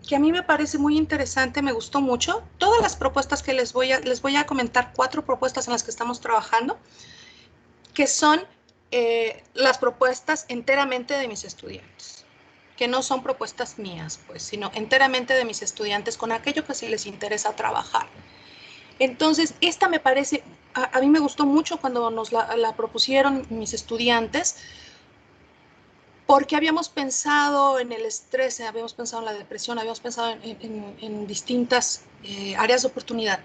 que a mí me parece muy interesante, me gustó mucho. Todas las propuestas que les voy a comentar, 4 propuestas en las que estamos trabajando, que son las propuestas enteramente de mis estudiantes, que no son propuestas mías, pues, sino enteramente de mis estudiantes con aquello que sí les interesa trabajar. Entonces, esta me parece, a mí me gustó mucho cuando nos la propusieron mis estudiantes, porque habíamos pensado en el estrés, habíamos pensado en la depresión, habíamos pensado en distintas áreas de oportunidad.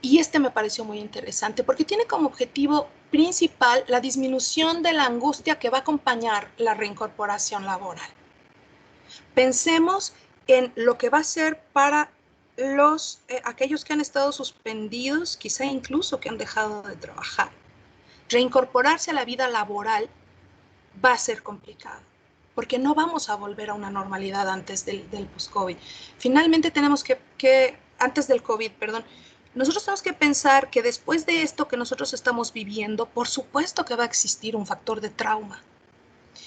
Y me pareció muy interesante porque tiene como objetivo principal la disminución de la angustia que va a acompañar la reincorporación laboral. Pensemos en lo que va a ser para aquellos que han estado suspendidos, quizá incluso que han dejado de trabajar. Reincorporarse a la vida laboral va a ser complicado, porque no vamos a volver a una normalidad antes del post-COVID. Finalmente tenemos antes del COVID, perdón, nosotros tenemos que pensar que después de esto que nosotros estamos viviendo, por supuesto que va a existir un factor de trauma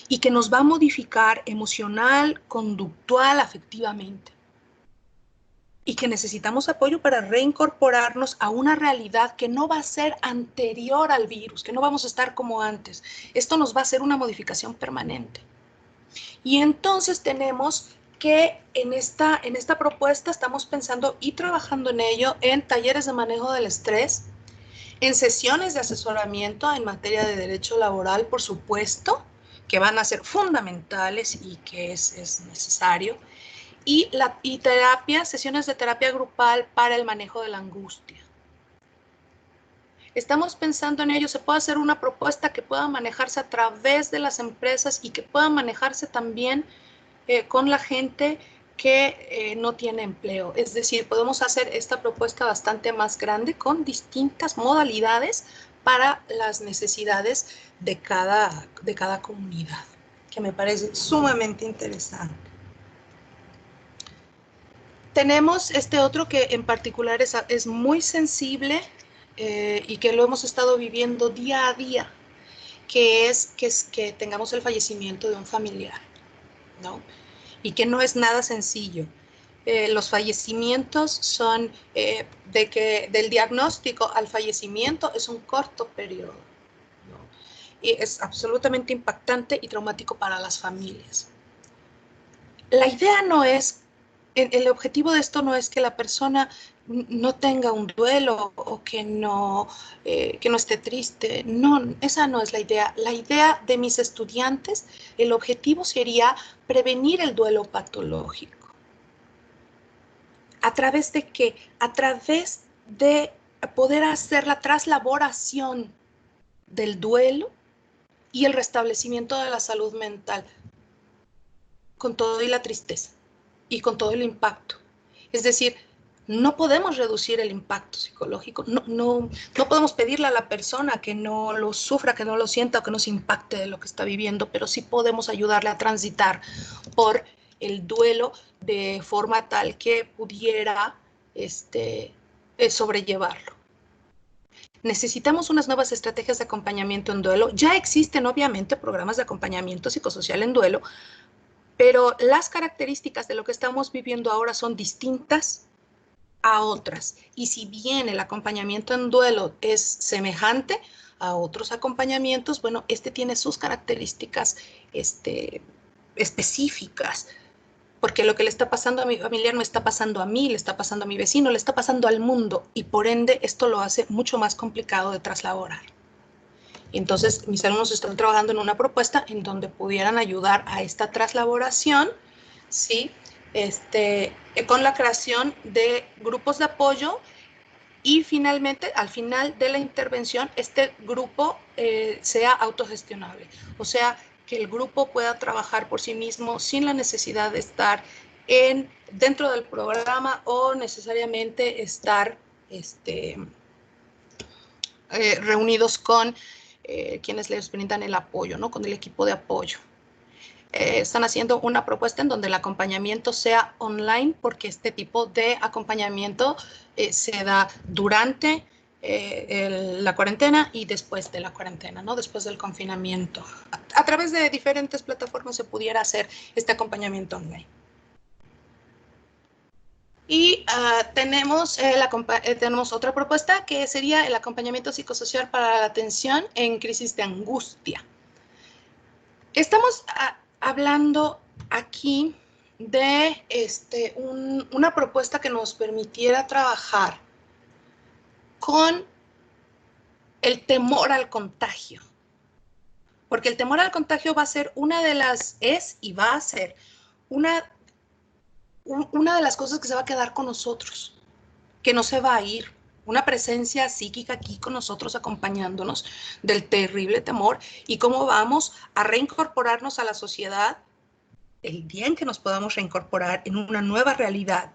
y que nos va a modificar emocional, conductual, afectivamente. Y que necesitamos apoyo para reincorporarnos a una realidad que no va a ser anterior al virus, que no vamos a estar como antes. Esto nos va a hacer una modificación permanente. Y entonces tenemos que en esta propuesta estamos pensando y trabajando en ello en talleres de manejo del estrés, en sesiones de asesoramiento en materia de derecho laboral, por supuesto, que van a ser fundamentales y que es necesario, y sesiones de terapia grupal para el manejo de la angustia. Estamos pensando en ello, se puede hacer una propuesta que pueda manejarse a través de las empresas y que pueda manejarse también con la gente que no tiene empleo. Es decir, podemos hacer esta propuesta bastante más grande con distintas modalidades para las necesidades de cada comunidad, que me parece sumamente interesante. Tenemos este otro que en particular es muy sensible y que lo hemos estado viviendo día a día, que es que tengamos el fallecimiento de un familiar, ¿no? Y que no es nada sencillo. Los fallecimientos son del diagnóstico al fallecimiento es un corto periodo, ¿no? Y es absolutamente impactante y traumático para las familias. La idea no es, el objetivo de esto no es que la persona no tenga un duelo o que no esté triste. No, esa no es la idea. La idea de mis estudiantes, el objetivo sería prevenir el duelo patológico. ¿A través de qué? A través de poder hacer la traslaboración del duelo y el restablecimiento de la salud mental, con todo y la tristeza y con todo el impacto. Es decir, no podemos reducir el impacto psicológico, no podemos pedirle a la persona que no lo sufra, que no lo sienta o que no se impacte de lo que está viviendo, pero sí podemos ayudarle a transitar por el duelo de forma tal que pudiera sobrellevarlo. Necesitamos unas nuevas estrategias de acompañamiento en duelo. Ya existen, obviamente, programas de acompañamiento psicosocial en duelo, pero las características de lo que estamos viviendo ahora son distintas a otras. Y si bien el acompañamiento en duelo es semejante a otros acompañamientos, bueno, tiene sus características específicas, porque lo que le está pasando a mi familiar no está pasando a mí, le está pasando a mi vecino, le está pasando al mundo, y por ende esto lo hace mucho más complicado de traslaborar. Entonces, mis alumnos están trabajando en una propuesta en donde pudieran ayudar a esta traslaboración, ¿sí? Con la creación de grupos de apoyo y finalmente, al final de la intervención, este grupo sea autogestionable. O sea, que el grupo pueda trabajar por sí mismo sin la necesidad de estar dentro del programa o necesariamente estar reunidos con quienes les brindan el apoyo, ¿no? Con el equipo de apoyo. Están haciendo una propuesta en donde el acompañamiento sea online, porque este tipo de acompañamiento se da durante la cuarentena y después de la cuarentena, ¿no? Después del confinamiento. A través de diferentes plataformas se pudiera hacer este acompañamiento online. Y tenemos otra propuesta que sería el acompañamiento psicosocial para la atención en crisis de angustia. Estamos hablando aquí de una propuesta que nos permitiera trabajar con el temor al contagio. Porque el temor al contagio va a ser una de las cosas que se va a quedar con nosotros, que no se va a ir. Una presencia psíquica aquí con nosotros acompañándonos del terrible temor y cómo vamos a reincorporarnos a la sociedad el día en que nos podamos reincorporar en una nueva realidad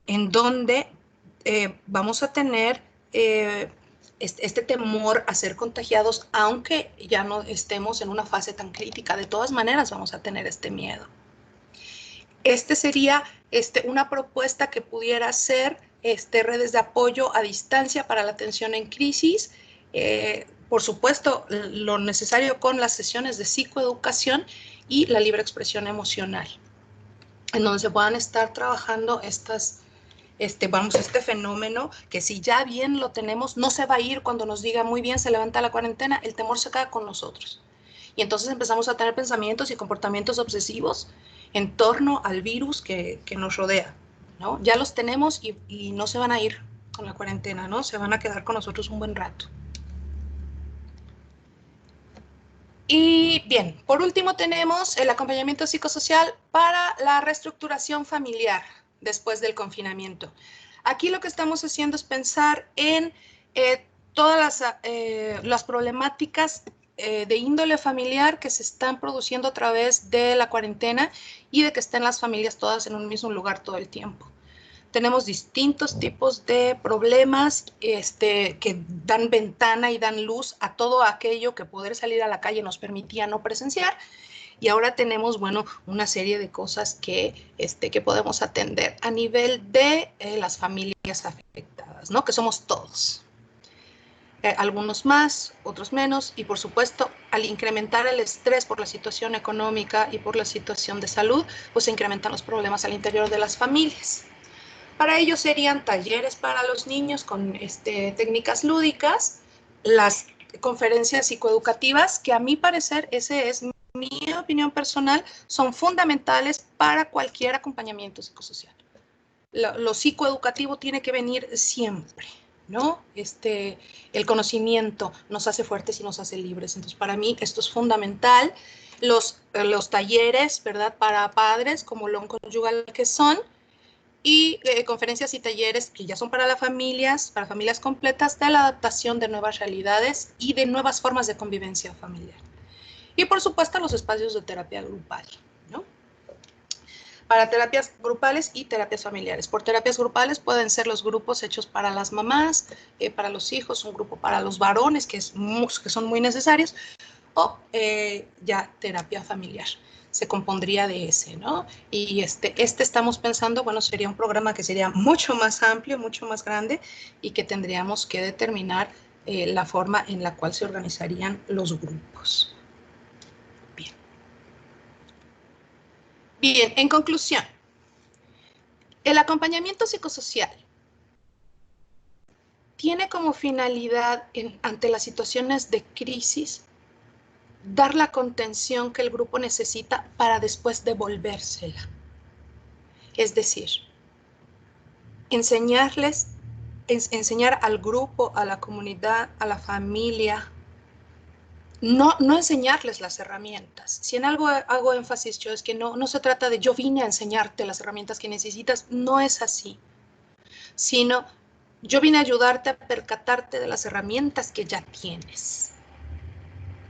en donde vamos a tener este temor a ser contagiados, aunque ya no estemos en una fase tan crítica. De todas maneras vamos a tener este miedo. Este sería una propuesta que pudiera ser redes de apoyo a distancia para la atención en crisis. Por supuesto, lo necesario con las sesiones de psicoeducación y la libre expresión emocional, en donde se puedan estar trabajando este fenómeno que si ya bien lo tenemos, no se va a ir cuando nos diga muy bien, se levanta la cuarentena, el temor se queda con nosotros. Y entonces empezamos a tener pensamientos y comportamientos obsesivos en torno al virus que nos rodea, ¿no? Ya los tenemos y no se van a ir con la cuarentena, ¿no? Se van a quedar con nosotros un buen rato. Y bien, por último tenemos el acompañamiento psicosocial para la reestructuración familiar después del confinamiento. Aquí lo que estamos haciendo es pensar en todas las problemáticas de índole familiar que se están produciendo a través de la cuarentena y de que estén las familias todas en un mismo lugar todo el tiempo. Tenemos distintos tipos de problemas que dan ventana y dan luz a todo aquello que poder salir a la calle nos permitía no presenciar. Y ahora tenemos, bueno, una serie de cosas que podemos atender a nivel de las familias afectadas, ¿no? Que somos todos. Algunos más, otros menos, y por supuesto, al incrementar el estrés por la situación económica y por la situación de salud, pues se incrementan los problemas al interior de las familias. Para ello serían talleres para los niños con técnicas lúdicas, las conferencias psicoeducativas, que a mi parecer, ese es mi opinión personal, son fundamentales para cualquier acompañamiento psicosocial. Lo psicoeducativo tiene que venir siempre, ¿no? El conocimiento nos hace fuertes y nos hace libres. Entonces, para mí esto es fundamental. Los talleres, ¿verdad? Para padres, como Long Conyugal que son, y conferencias y talleres que ya son para familias completas, de la adaptación de nuevas realidades y de nuevas formas de convivencia familiar. Y por supuesto los espacios de terapia grupal, ¿no? Para terapias grupales y terapias familiares. Por terapias grupales pueden ser los grupos hechos para las mamás, para los hijos, un grupo para los varones que son muy necesarios, o ya terapia familiar. Se compondría de ese, ¿no? Y estamos pensando, bueno, sería un programa que sería mucho más amplio, mucho más grande, y que tendríamos que determinar la forma en la cual se organizarían los grupos. Bien. Bien, en conclusión, el acompañamiento psicosocial tiene como finalidad, ante las situaciones de crisis, dar la contención que el grupo necesita para después devolvérsela. Es decir, enseñar al grupo, a la comunidad, a la familia, no enseñarles las herramientas. Si en algo hago énfasis yo, es que no se trata de yo vine a enseñarte las herramientas que necesitas, no es así, sino yo vine a ayudarte a percatarte de las herramientas que ya tienes,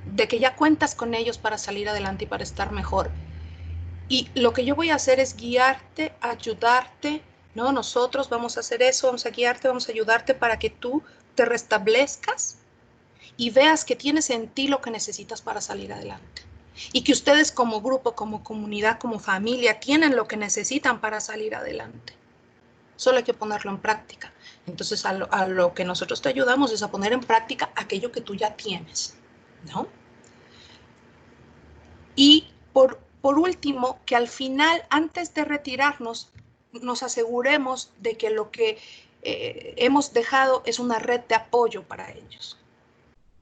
de que ya cuentas con ellos para salir adelante y para estar mejor. Y lo que yo voy a hacer es guiarte, ayudarte, ¿no? Nosotros vamos a hacer eso, vamos a guiarte, vamos a ayudarte para que tú te restablezcas y veas que tienes en ti lo que necesitas para salir adelante. Y que ustedes como grupo, como comunidad, como familia, tienen lo que necesitan para salir adelante. Solo hay que ponerlo en práctica. Entonces, a lo que nosotros te ayudamos es a poner en práctica aquello que tú ya tienes, ¿no? Y por último, que al final, antes de retirarnos, nos aseguremos de que lo que hemos dejado es una red de apoyo para ellos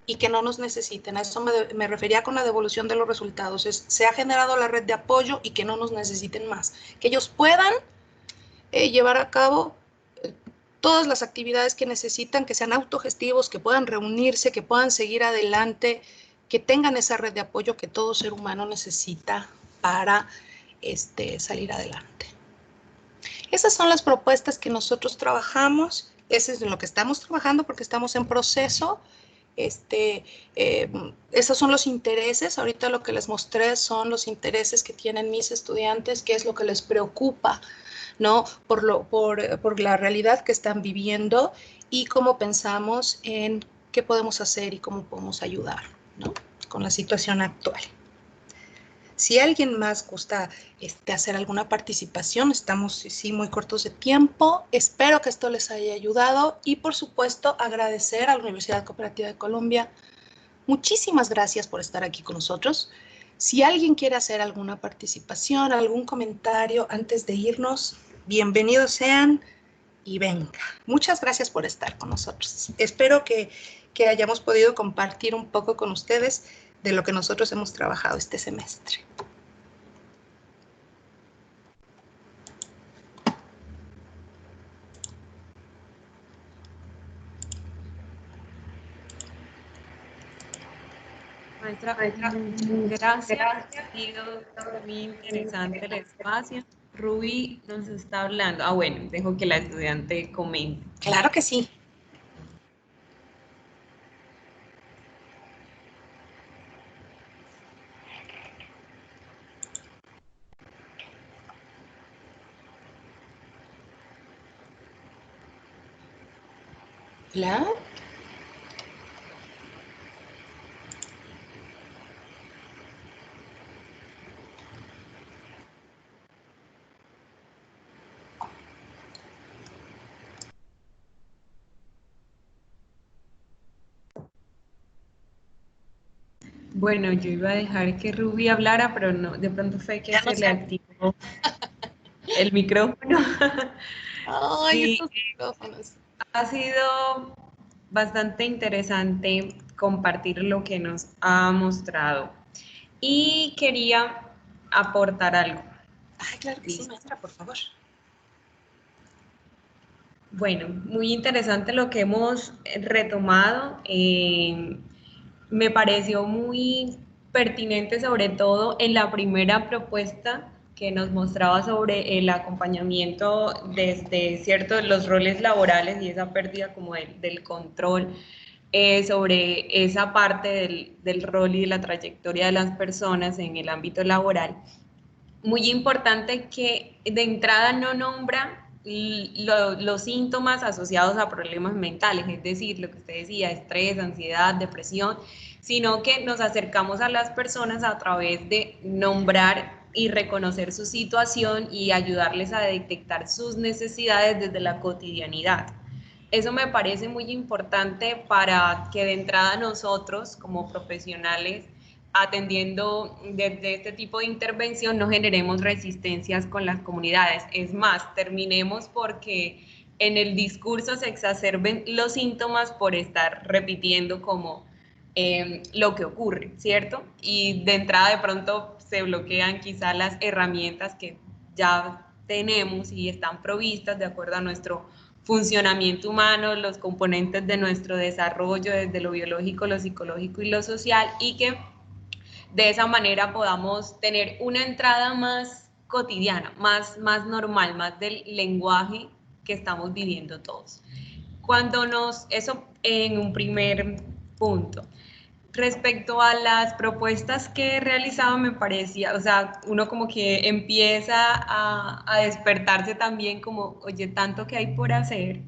y que no nos necesiten. A eso me refería con la devolución de los resultados. Se ha generado la red de apoyo y que no nos necesiten más. Que ellos puedan llevar a cabo todas las actividades que necesitan, que sean autogestivos, que puedan reunirse, que puedan seguir adelante, que tengan esa red de apoyo que todo ser humano necesita para salir adelante. Esas son las propuestas que nosotros trabajamos, eso es en lo que estamos trabajando porque estamos en proceso. Esos son los intereses. Ahorita lo que les mostré son los intereses que tienen mis estudiantes, qué es lo que les preocupa, ¿no? Por la realidad que están viviendo y cómo pensamos en qué podemos hacer y cómo podemos ayudar, ¿no? Con la situación actual. Si alguien más gusta hacer alguna participación, estamos sí muy cortos de tiempo. Espero que esto les haya ayudado y, por supuesto, agradecer a la Universidad Cooperativa de Colombia. Muchísimas gracias por estar aquí con nosotros. Si alguien quiere hacer alguna participación, algún comentario antes de irnos, bienvenidos sean y venga. Muchas gracias por estar con nosotros. Espero que hayamos podido compartir un poco con ustedes de lo que nosotros hemos trabajado este semestre. Maestra, muchas gracias. Ha sido muy interesante el espacio. Rubí nos está hablando. Ah, bueno, dejo que la estudiante comente. Claro que sí. Hola. Bueno, yo iba a dejar que Rubí hablara, pero no, de pronto fue que se le activó el micrófono. Ay, Sí, estos micrófonos. ha sido bastante interesante compartir lo que nos ha mostrado. Y quería aportar algo. Ay, claro que sí, maestra, por favor. Bueno, muy interesante lo que hemos retomado. Me pareció muy pertinente, sobre todo en la primera propuesta que nos mostraba sobre el acompañamiento desde ciertos los roles laborales y esa pérdida como del control sobre esa parte del rol y de la trayectoria de las personas en el ámbito laboral. Muy importante que de entrada no nombra los síntomas asociados a problemas mentales, es decir, lo que usted decía, estrés, ansiedad, depresión, sino que nos acercamos a las personas a través de nombrar y reconocer su situación y ayudarles a detectar sus necesidades desde la cotidianidad. Eso me parece muy importante para que de entrada nosotros como profesionales atendiendo desde este tipo de intervención no generemos resistencias con las comunidades. Es más, terminemos porque en el discurso se exacerben los síntomas por estar repitiendo como lo que ocurre, ¿cierto? Y de entrada de pronto se bloquean quizá las herramientas que ya tenemos y están provistas de acuerdo a nuestro funcionamiento humano, los componentes de nuestro desarrollo desde lo biológico, lo psicológico y lo social, y que de esa manera podamos tener una entrada más cotidiana, más normal, más del lenguaje que estamos viviendo todos. Eso en un primer punto. Respecto a las propuestas que he realizado, me parecía, o sea, uno como que empieza a despertarse también como, oye, tanto que hay por hacer.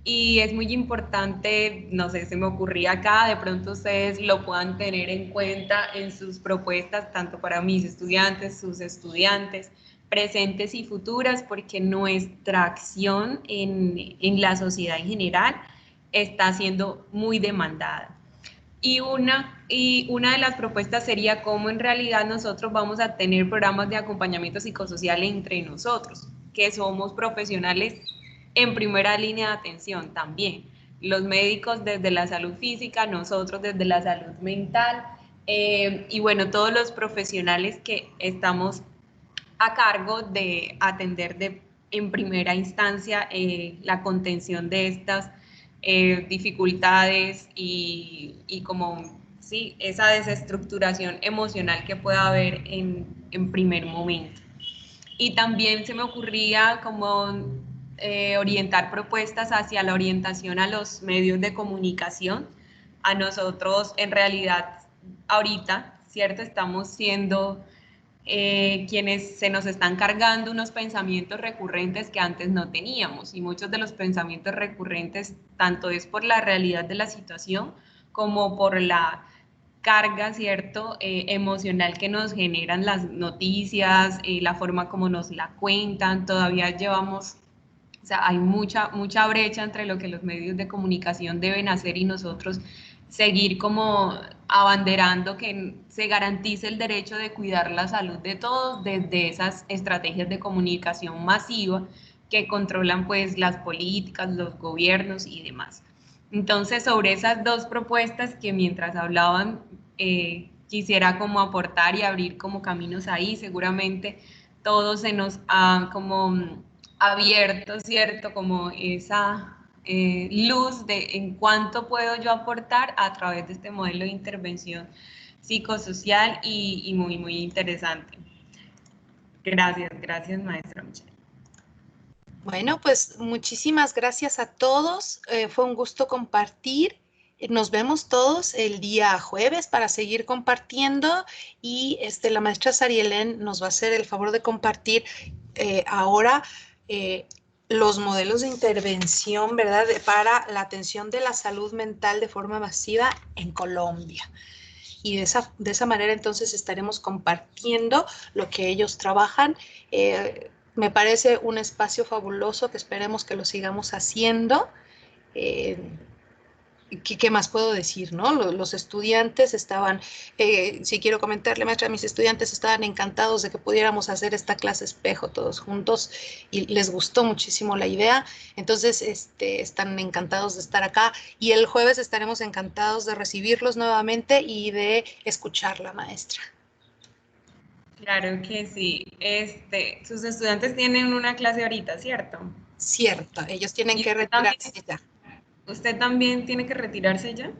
Y es muy importante, no sé, se me ocurría acá, de pronto ustedes lo puedan tener en cuenta en sus propuestas, tanto para mis estudiantes, sus estudiantes, presentes y futuras, porque nuestra acción en la sociedad en general está siendo muy demandada. Y una de las propuestas sería cómo en realidad nosotros vamos a tener programas de acompañamiento psicosocial entre nosotros, que somos profesionales en primera línea de atención también. Los médicos desde la salud física, nosotros desde la salud mental, y bueno, todos los profesionales que estamos a cargo de atender en primera instancia la contención de estas dificultades y como sí, esa desestructuración emocional que pueda haber en primer momento. Y también se me ocurría como orientar propuestas hacia la orientación a los medios de comunicación, a nosotros en realidad ahorita, ¿cierto? Estamos siendo quienes se nos están cargando unos pensamientos recurrentes que antes no teníamos, y muchos de los pensamientos recurrentes tanto es por la realidad de la situación como por la carga, ¿cierto? Emocional que nos generan las noticias, la forma como nos la cuentan. Todavía llevamos, o sea, hay mucha brecha entre lo que los medios de comunicación deben hacer y nosotros seguir como abanderando que se garantice el derecho de cuidar la salud de todos desde esas estrategias de comunicación masiva que controlan pues las políticas, los gobiernos y demás. Entonces, sobre esas dos propuestas que mientras hablaban quisiera como aportar y abrir como caminos ahí, seguramente todos se nos ha como abierto, ¿cierto? Como esa luz de en cuánto puedo yo aportar a través de este modelo de intervención psicosocial y muy, muy interesante. Gracias, maestra Michelle. Bueno, pues muchísimas gracias a todos. Fue un gusto compartir. Nos vemos todos el día jueves para seguir compartiendo y la maestra Sarielén nos va a hacer el favor de compartir ahora los modelos de intervención, ¿verdad? Para la atención de la salud mental de forma masiva en Colombia. Y de esa manera entonces estaremos compartiendo lo que ellos trabajan. Me parece un espacio fabuloso que esperemos que lo sigamos haciendo. ¿Qué más puedo decir, no? Los estudiantes estaban, si quiero comentarle, maestra, mis estudiantes estaban encantados de que pudiéramos hacer esta clase espejo todos juntos y les gustó muchísimo la idea. Entonces, están encantados de estar acá y el jueves estaremos encantados de recibirlos nuevamente y de escuchar la maestra. Claro que sí. Sus estudiantes tienen una clase ahorita, ¿cierto? Cierto, ellos tienen que retirarse ya. ¿Usted también tiene que retirarse ya?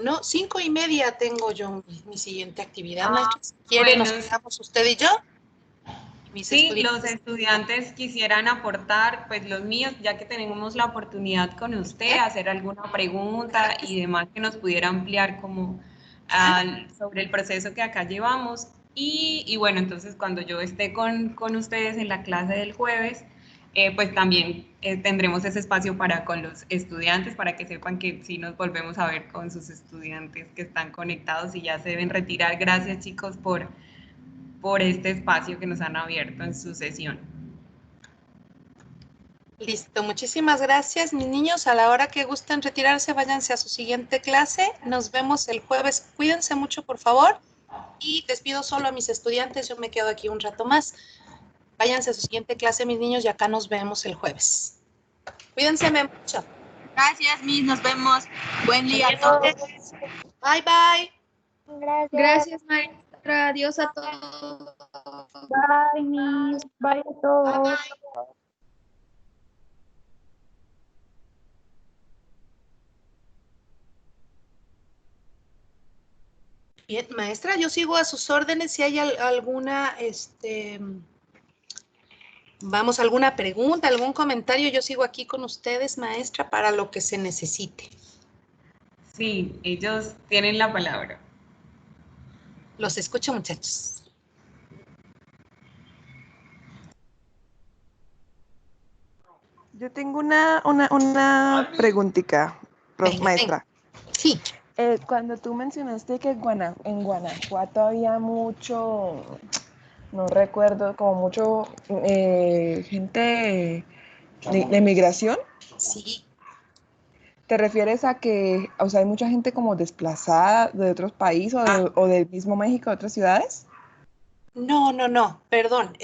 No, 5:30 tengo yo mi siguiente actividad, maestra. Si quiere, bueno, nos quedamos usted y yo. Sí, los estudiantes quisieran aportar, pues los míos, ya que tenemos la oportunidad con usted, hacer alguna pregunta y demás que nos pudiera ampliar como sobre el proceso que acá llevamos. Y bueno, entonces cuando yo esté con ustedes en la clase del jueves, pues también tendremos ese espacio con los estudiantes para que sepan que sí nos volvemos a ver con sus estudiantes que están conectados y ya se deben retirar. Gracias, chicos, por este espacio que nos han abierto en su sesión. Listo, muchísimas gracias, mis niños. A la hora que gusten retirarse, váyanse a su siguiente clase. Nos vemos el jueves. Cuídense mucho, por favor. Y despido solo a mis estudiantes. Yo me quedo aquí un rato más. Váyanse a su siguiente clase, mis niños, y acá nos vemos el jueves. Cuídense mucho. Gracias, Miss. Nos vemos. Buen día a todos. Bye, bye. Gracias, maestra. Adiós a todos. Bye, Miss. Bye a todos. Bye, bye. Bien, maestra, yo sigo a sus órdenes. Si hay alguna, alguna pregunta, algún comentario, yo sigo aquí con ustedes, maestra, para lo que se necesite. Sí, ellos tienen la palabra. Los escucho, muchachos. Yo tengo una preguntita, maestra. Sí. Cuando tú mencionaste que en Guanajuato había mucho, no recuerdo, como mucho gente de migración. Sí. ¿Te refieres a que, o sea, hay mucha gente como desplazada de otros países o del mismo México, de otras ciudades? No, perdón.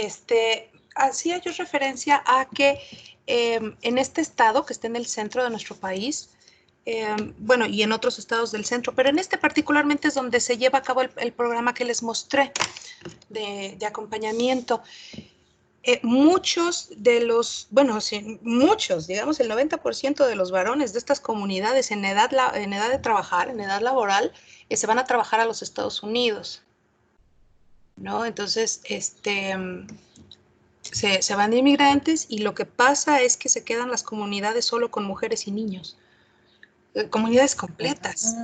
Hacía yo referencia a que en este estado, que está en el centro de nuestro país, bueno, y en otros estados del centro, pero en este particularmente es donde se lleva a cabo el programa que les mostré de acompañamiento. Muchos de los, bueno, sí, muchos, digamos el 90% de los varones de estas comunidades en edad de trabajar, en edad laboral, se van a trabajar a los Estados Unidos, ¿no? Entonces, se van de inmigrantes y lo que pasa es que se quedan las comunidades solo con mujeres y niños. comunidades completas.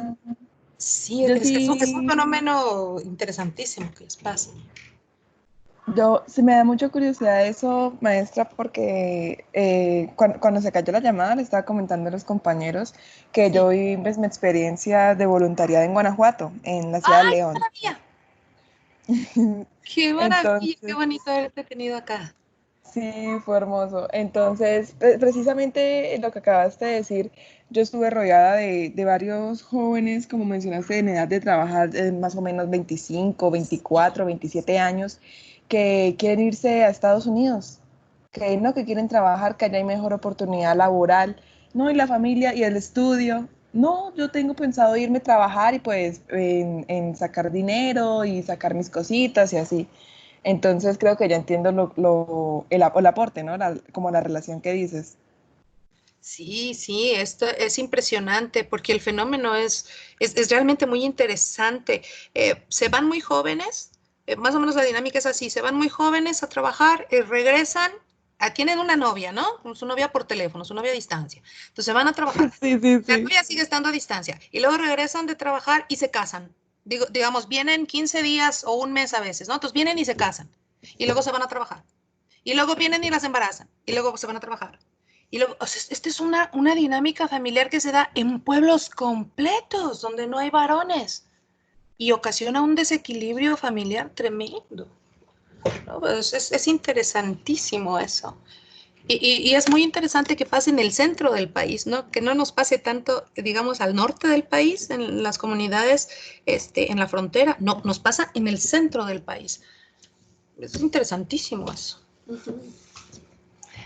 Sí, Yo es un sí, fenómeno interesantísimo que les pasa. se me da mucha curiosidad eso, maestra, porque cuando se cayó la llamada le estaba comentando a los compañeros que Sí. yo vi pues, mi experiencia de voluntariado en Guanajuato, en la ciudad de ¡Ay, qué León. maravilla! ¡Qué maravilla! ¡Qué Entonces, bonito haberte tenido acá! sí, fue hermoso. Entonces, precisamente lo que acabaste de decir, yo estuve rodeada de varios jóvenes, como mencionaste, en edad de trabajar, más o menos 25, 24, 27 años, que quieren irse a Estados Unidos, que no, que quieren trabajar, que allá hay mejor oportunidad laboral, no, y la familia y el estudio. No, yo tengo pensado irme a trabajar y pues en sacar dinero y sacar mis cositas y así. Entonces creo que ya entiendo el aporte, ¿no? Como la relación que dices. Sí, sí, esto es impresionante porque el fenómeno es realmente muy interesante. Se van muy jóvenes, más o menos la dinámica es así, se van muy jóvenes a trabajar, regresan, tienen una novia, ¿no? Su novia por teléfono, su novia a distancia. Entonces van a trabajar. Sí, sí, La sí. novia sigue estando a distancia y luego regresan de trabajar y se casan. Digamos, vienen 15 días o un mes a veces, ¿no? Entonces vienen y se casan y luego se van a trabajar. Y luego vienen y las embarazan y luego se van a trabajar. Y luego, o sea, esta es una dinámica familiar que se da en pueblos completos donde no hay varones y ocasiona un desequilibrio familiar tremendo, ¿no? Pues es interesantísimo eso. Y es muy interesante que pase en el centro del país, ¿no? Que no nos pase tanto, digamos, al norte del país, en las comunidades, en la frontera. No, nos pasa en el centro del país. Es interesantísimo eso. Uh-huh.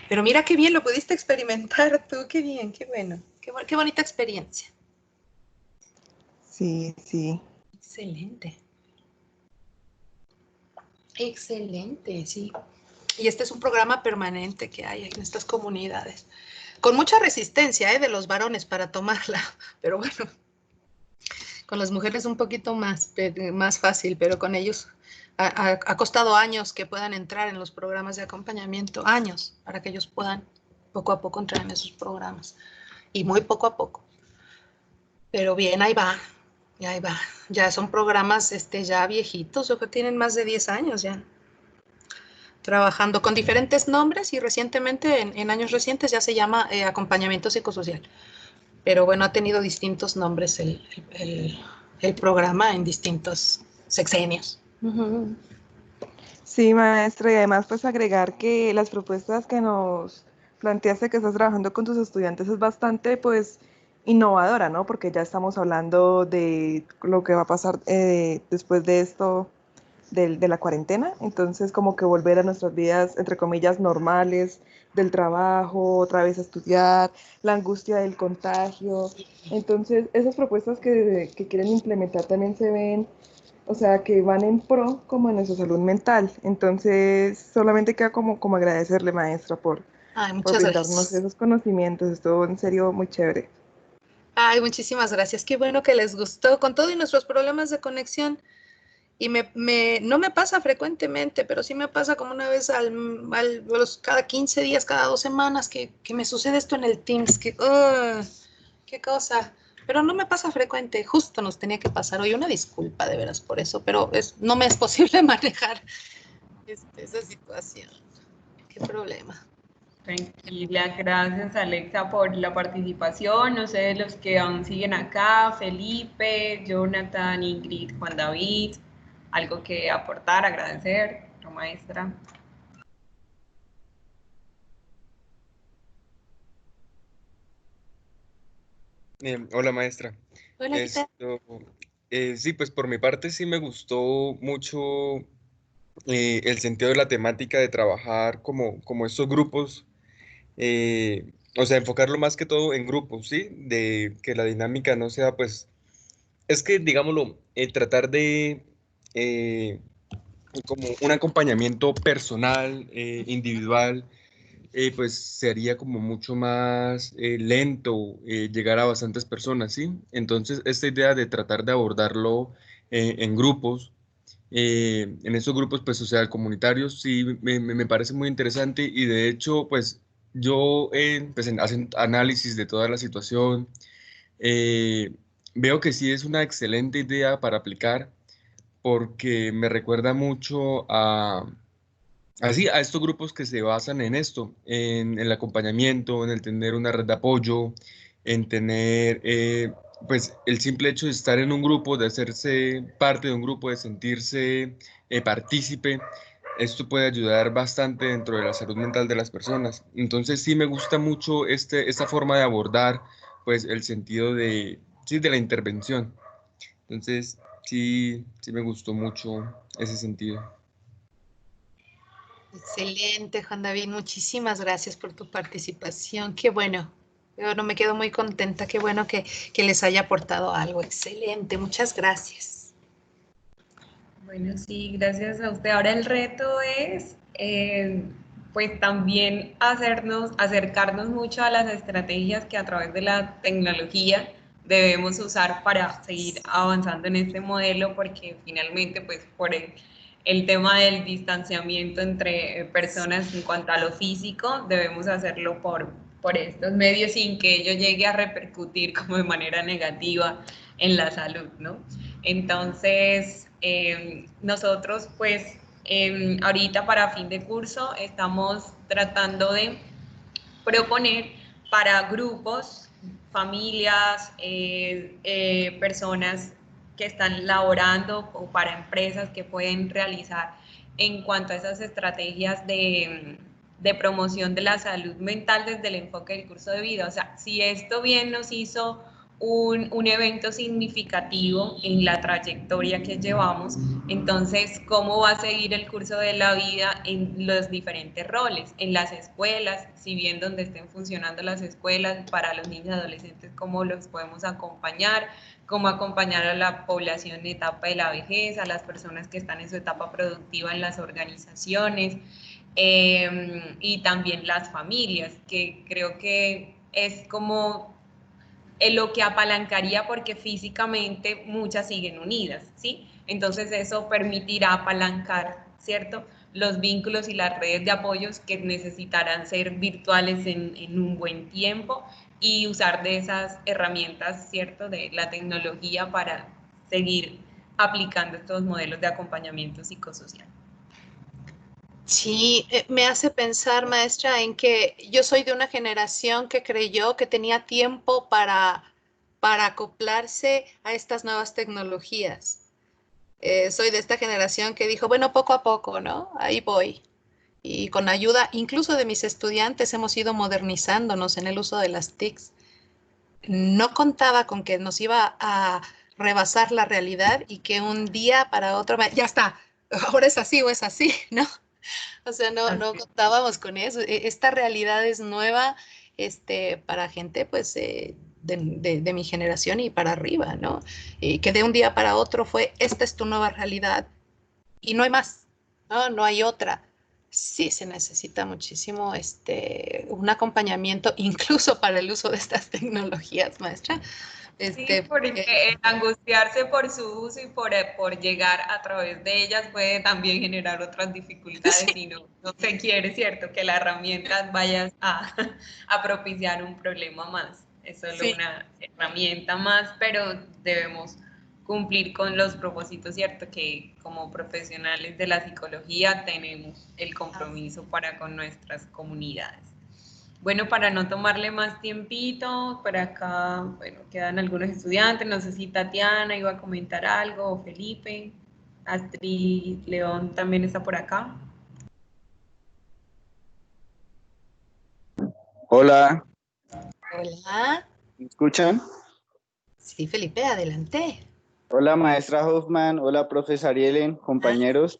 Pero mira qué bien lo pudiste experimentar tú, qué bien, qué bueno, qué bonita experiencia. Sí, sí. Excelente. Excelente, sí. Y este es un programa permanente que hay en estas comunidades, con mucha resistencia de los varones para tomarla, pero bueno, con las mujeres un poquito más fácil, pero con ellos ha costado años que puedan entrar en los programas de acompañamiento, años, para que ellos puedan poco a poco entrar en esos programas, y muy poco a poco. Pero bien, ahí va, ya ahí va. Ya son programas ya viejitos, o que tienen más de 10 años ya, trabajando con diferentes nombres y recientemente, en años recientes, ya se llama acompañamiento psicosocial. Pero bueno, ha tenido distintos nombres el programa en distintos sexenios. Uh-huh. Sí, maestra, y además pues agregar que las propuestas que nos planteaste que estás trabajando con tus estudiantes es bastante pues innovadora, ¿no? Porque ya estamos hablando de lo que va a pasar después de esto, de la cuarentena, entonces como que volver a nuestras vidas, entre comillas, normales, del trabajo, otra vez a estudiar, la angustia del contagio. Entonces, esas propuestas que quieren implementar también se ven, o sea, que van en pro como en nuestra salud mental. Entonces, solamente queda como agradecerle, maestra, Ay, por muchas brindarnos gracias. esos conocimientos. Estuvo en serio muy chévere. Ay, muchísimas gracias. Qué bueno que les gustó. Con todo y nuestros problemas de conexión, y no me pasa frecuentemente, pero sí me pasa como una vez cada 15 días, cada 2 semanas, que me sucede esto en el Teams, qué cosa. Pero no me pasa frecuente, justo nos tenía que pasar hoy. Una disculpa de veras por eso, pero no me es posible manejar esa situación. Qué problema. Tranquila, gracias Alexa por la participación. No sé, los que aún siguen acá, Felipe, Jonathan, Ingrid, Juan David, algo que aportar, agradecer, la maestra. Hola maestra. Hola, ¿qué tal? Sí, pues por mi parte sí me gustó mucho el sentido de la temática de trabajar como estos grupos, o sea, enfocarlo más que todo en grupos, ¿sí? De que la dinámica no sea, pues, es que, digámoslo, tratar de eh, como un acompañamiento personal, individual, pues sería como mucho más lento llegar a bastantes personas, ¿sí? Entonces, esta idea de tratar de abordarlo en grupos, en esos grupos pues social comunitarios, sí me parece muy interesante y de hecho, pues yo pues, hacen análisis de toda la situación, Veo que sí es una excelente idea para aplicar porque me recuerda mucho a estos grupos que se basan en esto, en el acompañamiento, en el tener una red de apoyo, en tener, pues, el simple hecho de estar en un grupo, de hacerse parte de un grupo, de sentirse partícipe. Esto puede ayudar bastante dentro de la salud mental de las personas. Entonces sí me gusta mucho esta forma de abordar, pues, el sentido sí, de la intervención. Entonces sí me gustó mucho ese sentido. Excelente, Juan David. Muchísimas gracias por tu participación. Qué bueno. Yo no me quedo muy contenta. Qué bueno que les haya aportado algo. Excelente. Muchas gracias. Bueno, sí, gracias a usted. Ahora el reto es, pues también acercarnos mucho a las estrategias que a través de la tecnología debemos usar para seguir avanzando en este modelo, porque finalmente, pues por el tema del distanciamiento entre personas en cuanto a lo físico, debemos hacerlo por estos medios sin que ello llegue a repercutir como de manera negativa en la salud, ¿no? Entonces, nosotros pues ahorita para fin de curso estamos tratando de proponer para grupos, familias, personas que están laborando o para empresas que pueden realizar en cuanto a esas estrategias de promoción de la salud mental desde el enfoque del curso de vida. O sea, si esto bien nos hizo un evento significativo en la trayectoria que llevamos, entonces, ¿cómo va a seguir el curso de la vida en los diferentes roles? En las escuelas, si bien donde estén funcionando las escuelas, para los niños y adolescentes, ¿cómo los podemos acompañar? ¿Cómo acompañar a la población en etapa de la vejez, a las personas que están en su etapa productiva en las organizaciones? Y también las familias, que creo que es como lo que apalancaría porque físicamente muchas siguen unidas, ¿sí? Entonces eso permitirá apalancar, ¿cierto?, los vínculos y las redes de apoyos que necesitarán ser virtuales en un buen tiempo y usar de esas herramientas, ¿cierto?, de la tecnología para seguir aplicando estos modelos de acompañamiento psicosocial. Sí, me hace pensar, maestra, en que yo soy de una generación que creyó que tenía tiempo para acoplarse a estas nuevas tecnologías. Soy de esta generación que dijo, bueno, poco a poco, ¿no? Ahí voy. Y con ayuda incluso de mis estudiantes hemos ido modernizándonos en el uso de las TICs. No contaba con que nos iba a rebasar la realidad y que un día para otro, ya está, ahora es así o es así, ¿no? O sea, no contábamos con eso. Esta realidad es nueva para gente pues de mi generación y para arriba, ¿no? Que de un día para otro fue, esta es tu nueva realidad y no hay más, ¿no? No hay otra. Sí se necesita muchísimo un acompañamiento incluso para el uso de estas tecnologías, maestra. Sí, porque el angustiarse por su uso y por llegar a través de ellas puede también generar otras dificultades si no se quiere, ¿cierto? Que la herramienta vaya a propiciar un problema más. Es solo una herramienta más, pero debemos cumplir con los propósitos, ¿cierto? Que como profesionales de la psicología tenemos el compromiso para con nuestras comunidades. Bueno, para no tomarle más tiempito, por acá, bueno, quedan algunos estudiantes, no sé si Tatiana iba a comentar algo, o Felipe, Astrid León también está por acá. Hola. Hola. ¿Me escuchan? Sí, Felipe, adelante. Hola, maestra Hoffman. Hola, profesor Arielen, compañeros.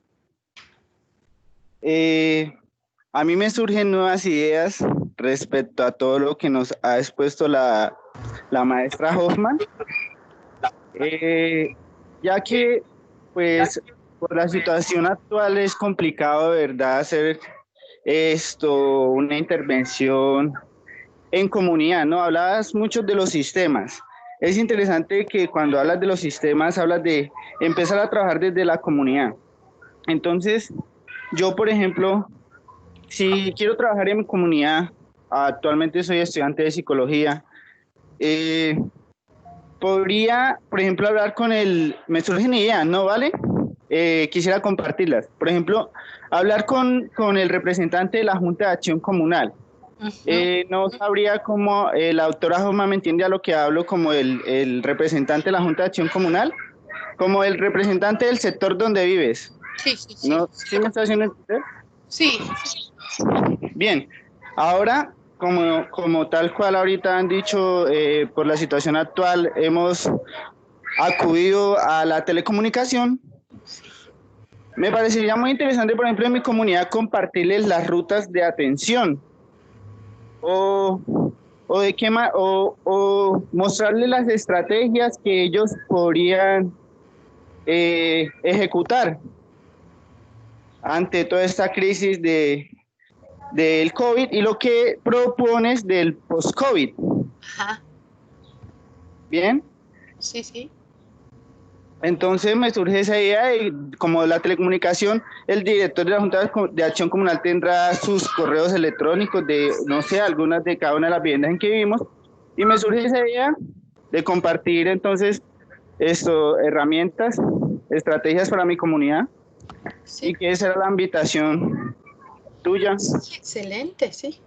A mí me surgen nuevas ideas respecto a todo lo que nos ha expuesto la maestra Hoffman, ya que, pues, por la situación actual es complicado, de verdad, hacer una intervención en comunidad, ¿no? Hablabas mucho de los sistemas. Es interesante que cuando hablas de los sistemas, hablas de empezar a trabajar desde la comunidad. Entonces, yo, por ejemplo, si quiero trabajar en mi comunidad, actualmente soy estudiante de psicología, podría, por ejemplo, hablar con me surgen ideas, ¿no? ¿Vale? Quisiera compartirlas. Por ejemplo, hablar con el representante de la Junta de Acción Comunal. No sabría cómo la doctora Joma me entiende a lo que hablo como el representante de la Junta de Acción Comunal, como el representante del sector donde vives. Sí, sí, sí. ¿No? ¿Sí me está haciendo entender? Sí. Bien, ahora, como tal cual ahorita han dicho, por la situación actual, hemos acudido a la telecomunicación. Me parecería muy interesante, por ejemplo, en mi comunidad compartirles las rutas de atención o de qué o mostrarles las estrategias que ellos podrían ejecutar ante toda esta crisis del COVID y lo que propones del post-COVID. Ajá. ¿Bien? Sí, sí. Entonces me surge esa idea y como la telecomunicación, el director de la Junta de Acción Comunal tendrá sus correos electrónicos de, no sé, algunas de cada una de las viviendas en que vivimos y me surge esa idea de compartir entonces herramientas, estrategias para mi comunidad y que esa era la invitación tuya. Excelente, sí.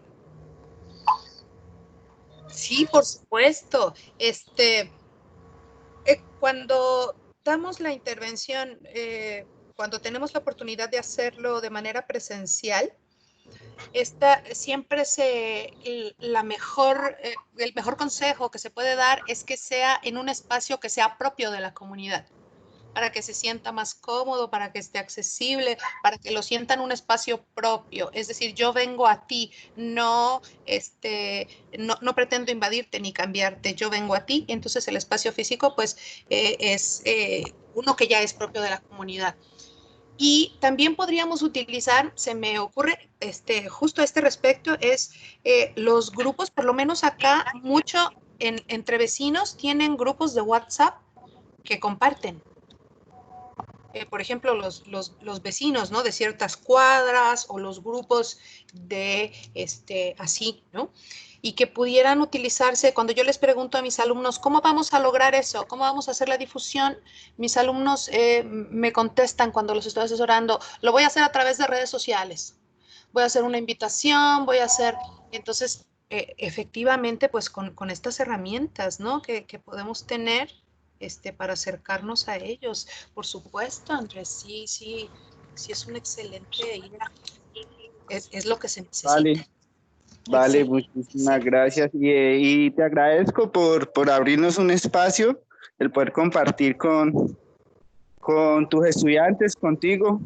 Sí, por supuesto. Cuando damos la intervención, cuando tenemos la oportunidad de hacerlo de manera presencial, siempre el mejor consejo que se puede dar es que sea en un espacio que sea propio de la comunidad, para que se sienta más cómodo, para que esté accesible, para que lo sientan un espacio propio. Es decir, yo vengo a ti, no pretendo invadirte ni cambiarte, yo vengo a ti, entonces el espacio físico pues es uno que ya es propio de la comunidad. Y también podríamos utilizar, se me ocurre, justo a este respecto, es los grupos, por lo menos acá, mucho entre vecinos tienen grupos de WhatsApp que comparten. Por ejemplo, los vecinos, ¿no? De ciertas cuadras o los grupos de, así, ¿no? Y que pudieran utilizarse, cuando yo les pregunto a mis alumnos, ¿cómo vamos a lograr eso? ¿Cómo vamos a hacer la difusión? Mis alumnos me contestan cuando los estoy asesorando, lo voy a hacer a través de redes sociales. Voy a hacer una invitación, voy a hacer, entonces, efectivamente, pues con estas herramientas, ¿no? Que podemos tener, para acercarnos a ellos. Por supuesto, Andrés, sí es una excelente idea. Es lo que se necesita. Vale, muchísimas gracias y te agradezco por abrirnos un espacio, el poder compartir con tus estudiantes, contigo.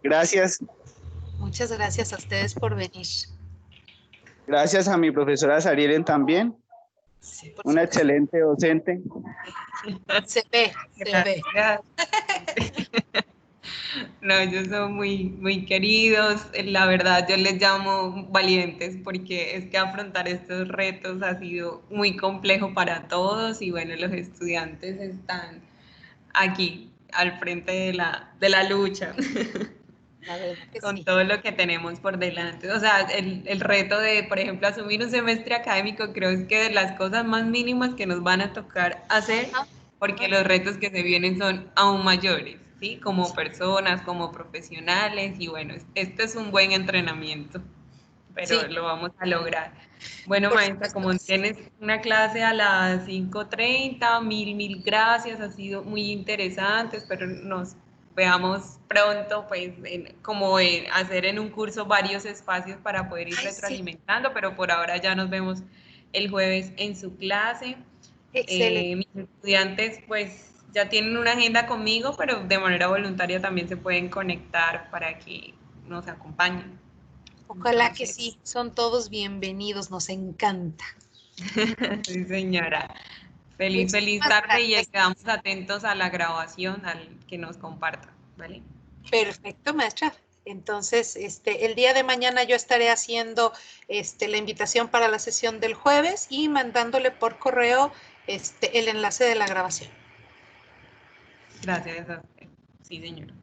Gracias. Muchas gracias a ustedes por venir. Gracias a mi profesora Sariren también. Sí, una excelente docente. Se ve. No, ellos son muy queridos. La verdad, yo les llamo valientes porque es que afrontar estos retos ha sido muy complejo para todos y bueno, los estudiantes están aquí al frente de la lucha. Con sí. Todo lo que tenemos por delante. O sea, el reto de, por ejemplo, asumir un semestre académico creo que de las cosas más mínimas que nos van a tocar hacer, porque los retos que se vienen son aún mayores, ¿sí? Como personas, como profesionales, y bueno, esto es un buen entrenamiento, pero sí, lo vamos a lograr. Bueno, por maestra, como tienes una clase a las 5:30, mil gracias, ha sido muy interesante, espero nos veamos pronto, pues, hacer en un curso varios espacios para poder ir retroalimentando, sí, pero por ahora ya nos vemos el jueves en su clase. Excelente. Mis estudiantes, pues, ya tienen una agenda conmigo, pero de manera voluntaria también se pueden conectar para que nos acompañen. Ojalá entonces, que sí, son todos bienvenidos, nos encanta. Sí, señora. Feliz tarde y quedamos atentos a la grabación, al que nos comparta, ¿vale? Perfecto, maestra. Entonces, el día de mañana yo estaré haciendo la invitación para la sesión del jueves y mandándole por correo el enlace de la grabación. Gracias a usted. Sí, señora.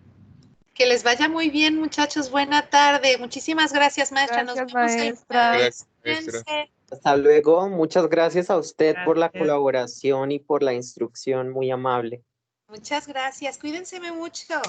Que les vaya muy bien, muchachos. Buena tarde. Muchísimas gracias, maestra. Gracias, nos vemos maestra. el jueves. Gracias, maestra. Hasta luego. Muchas gracias a usted por la Gracias. colaboración y por la instrucción muy amable. Muchas gracias. Cuídense mucho.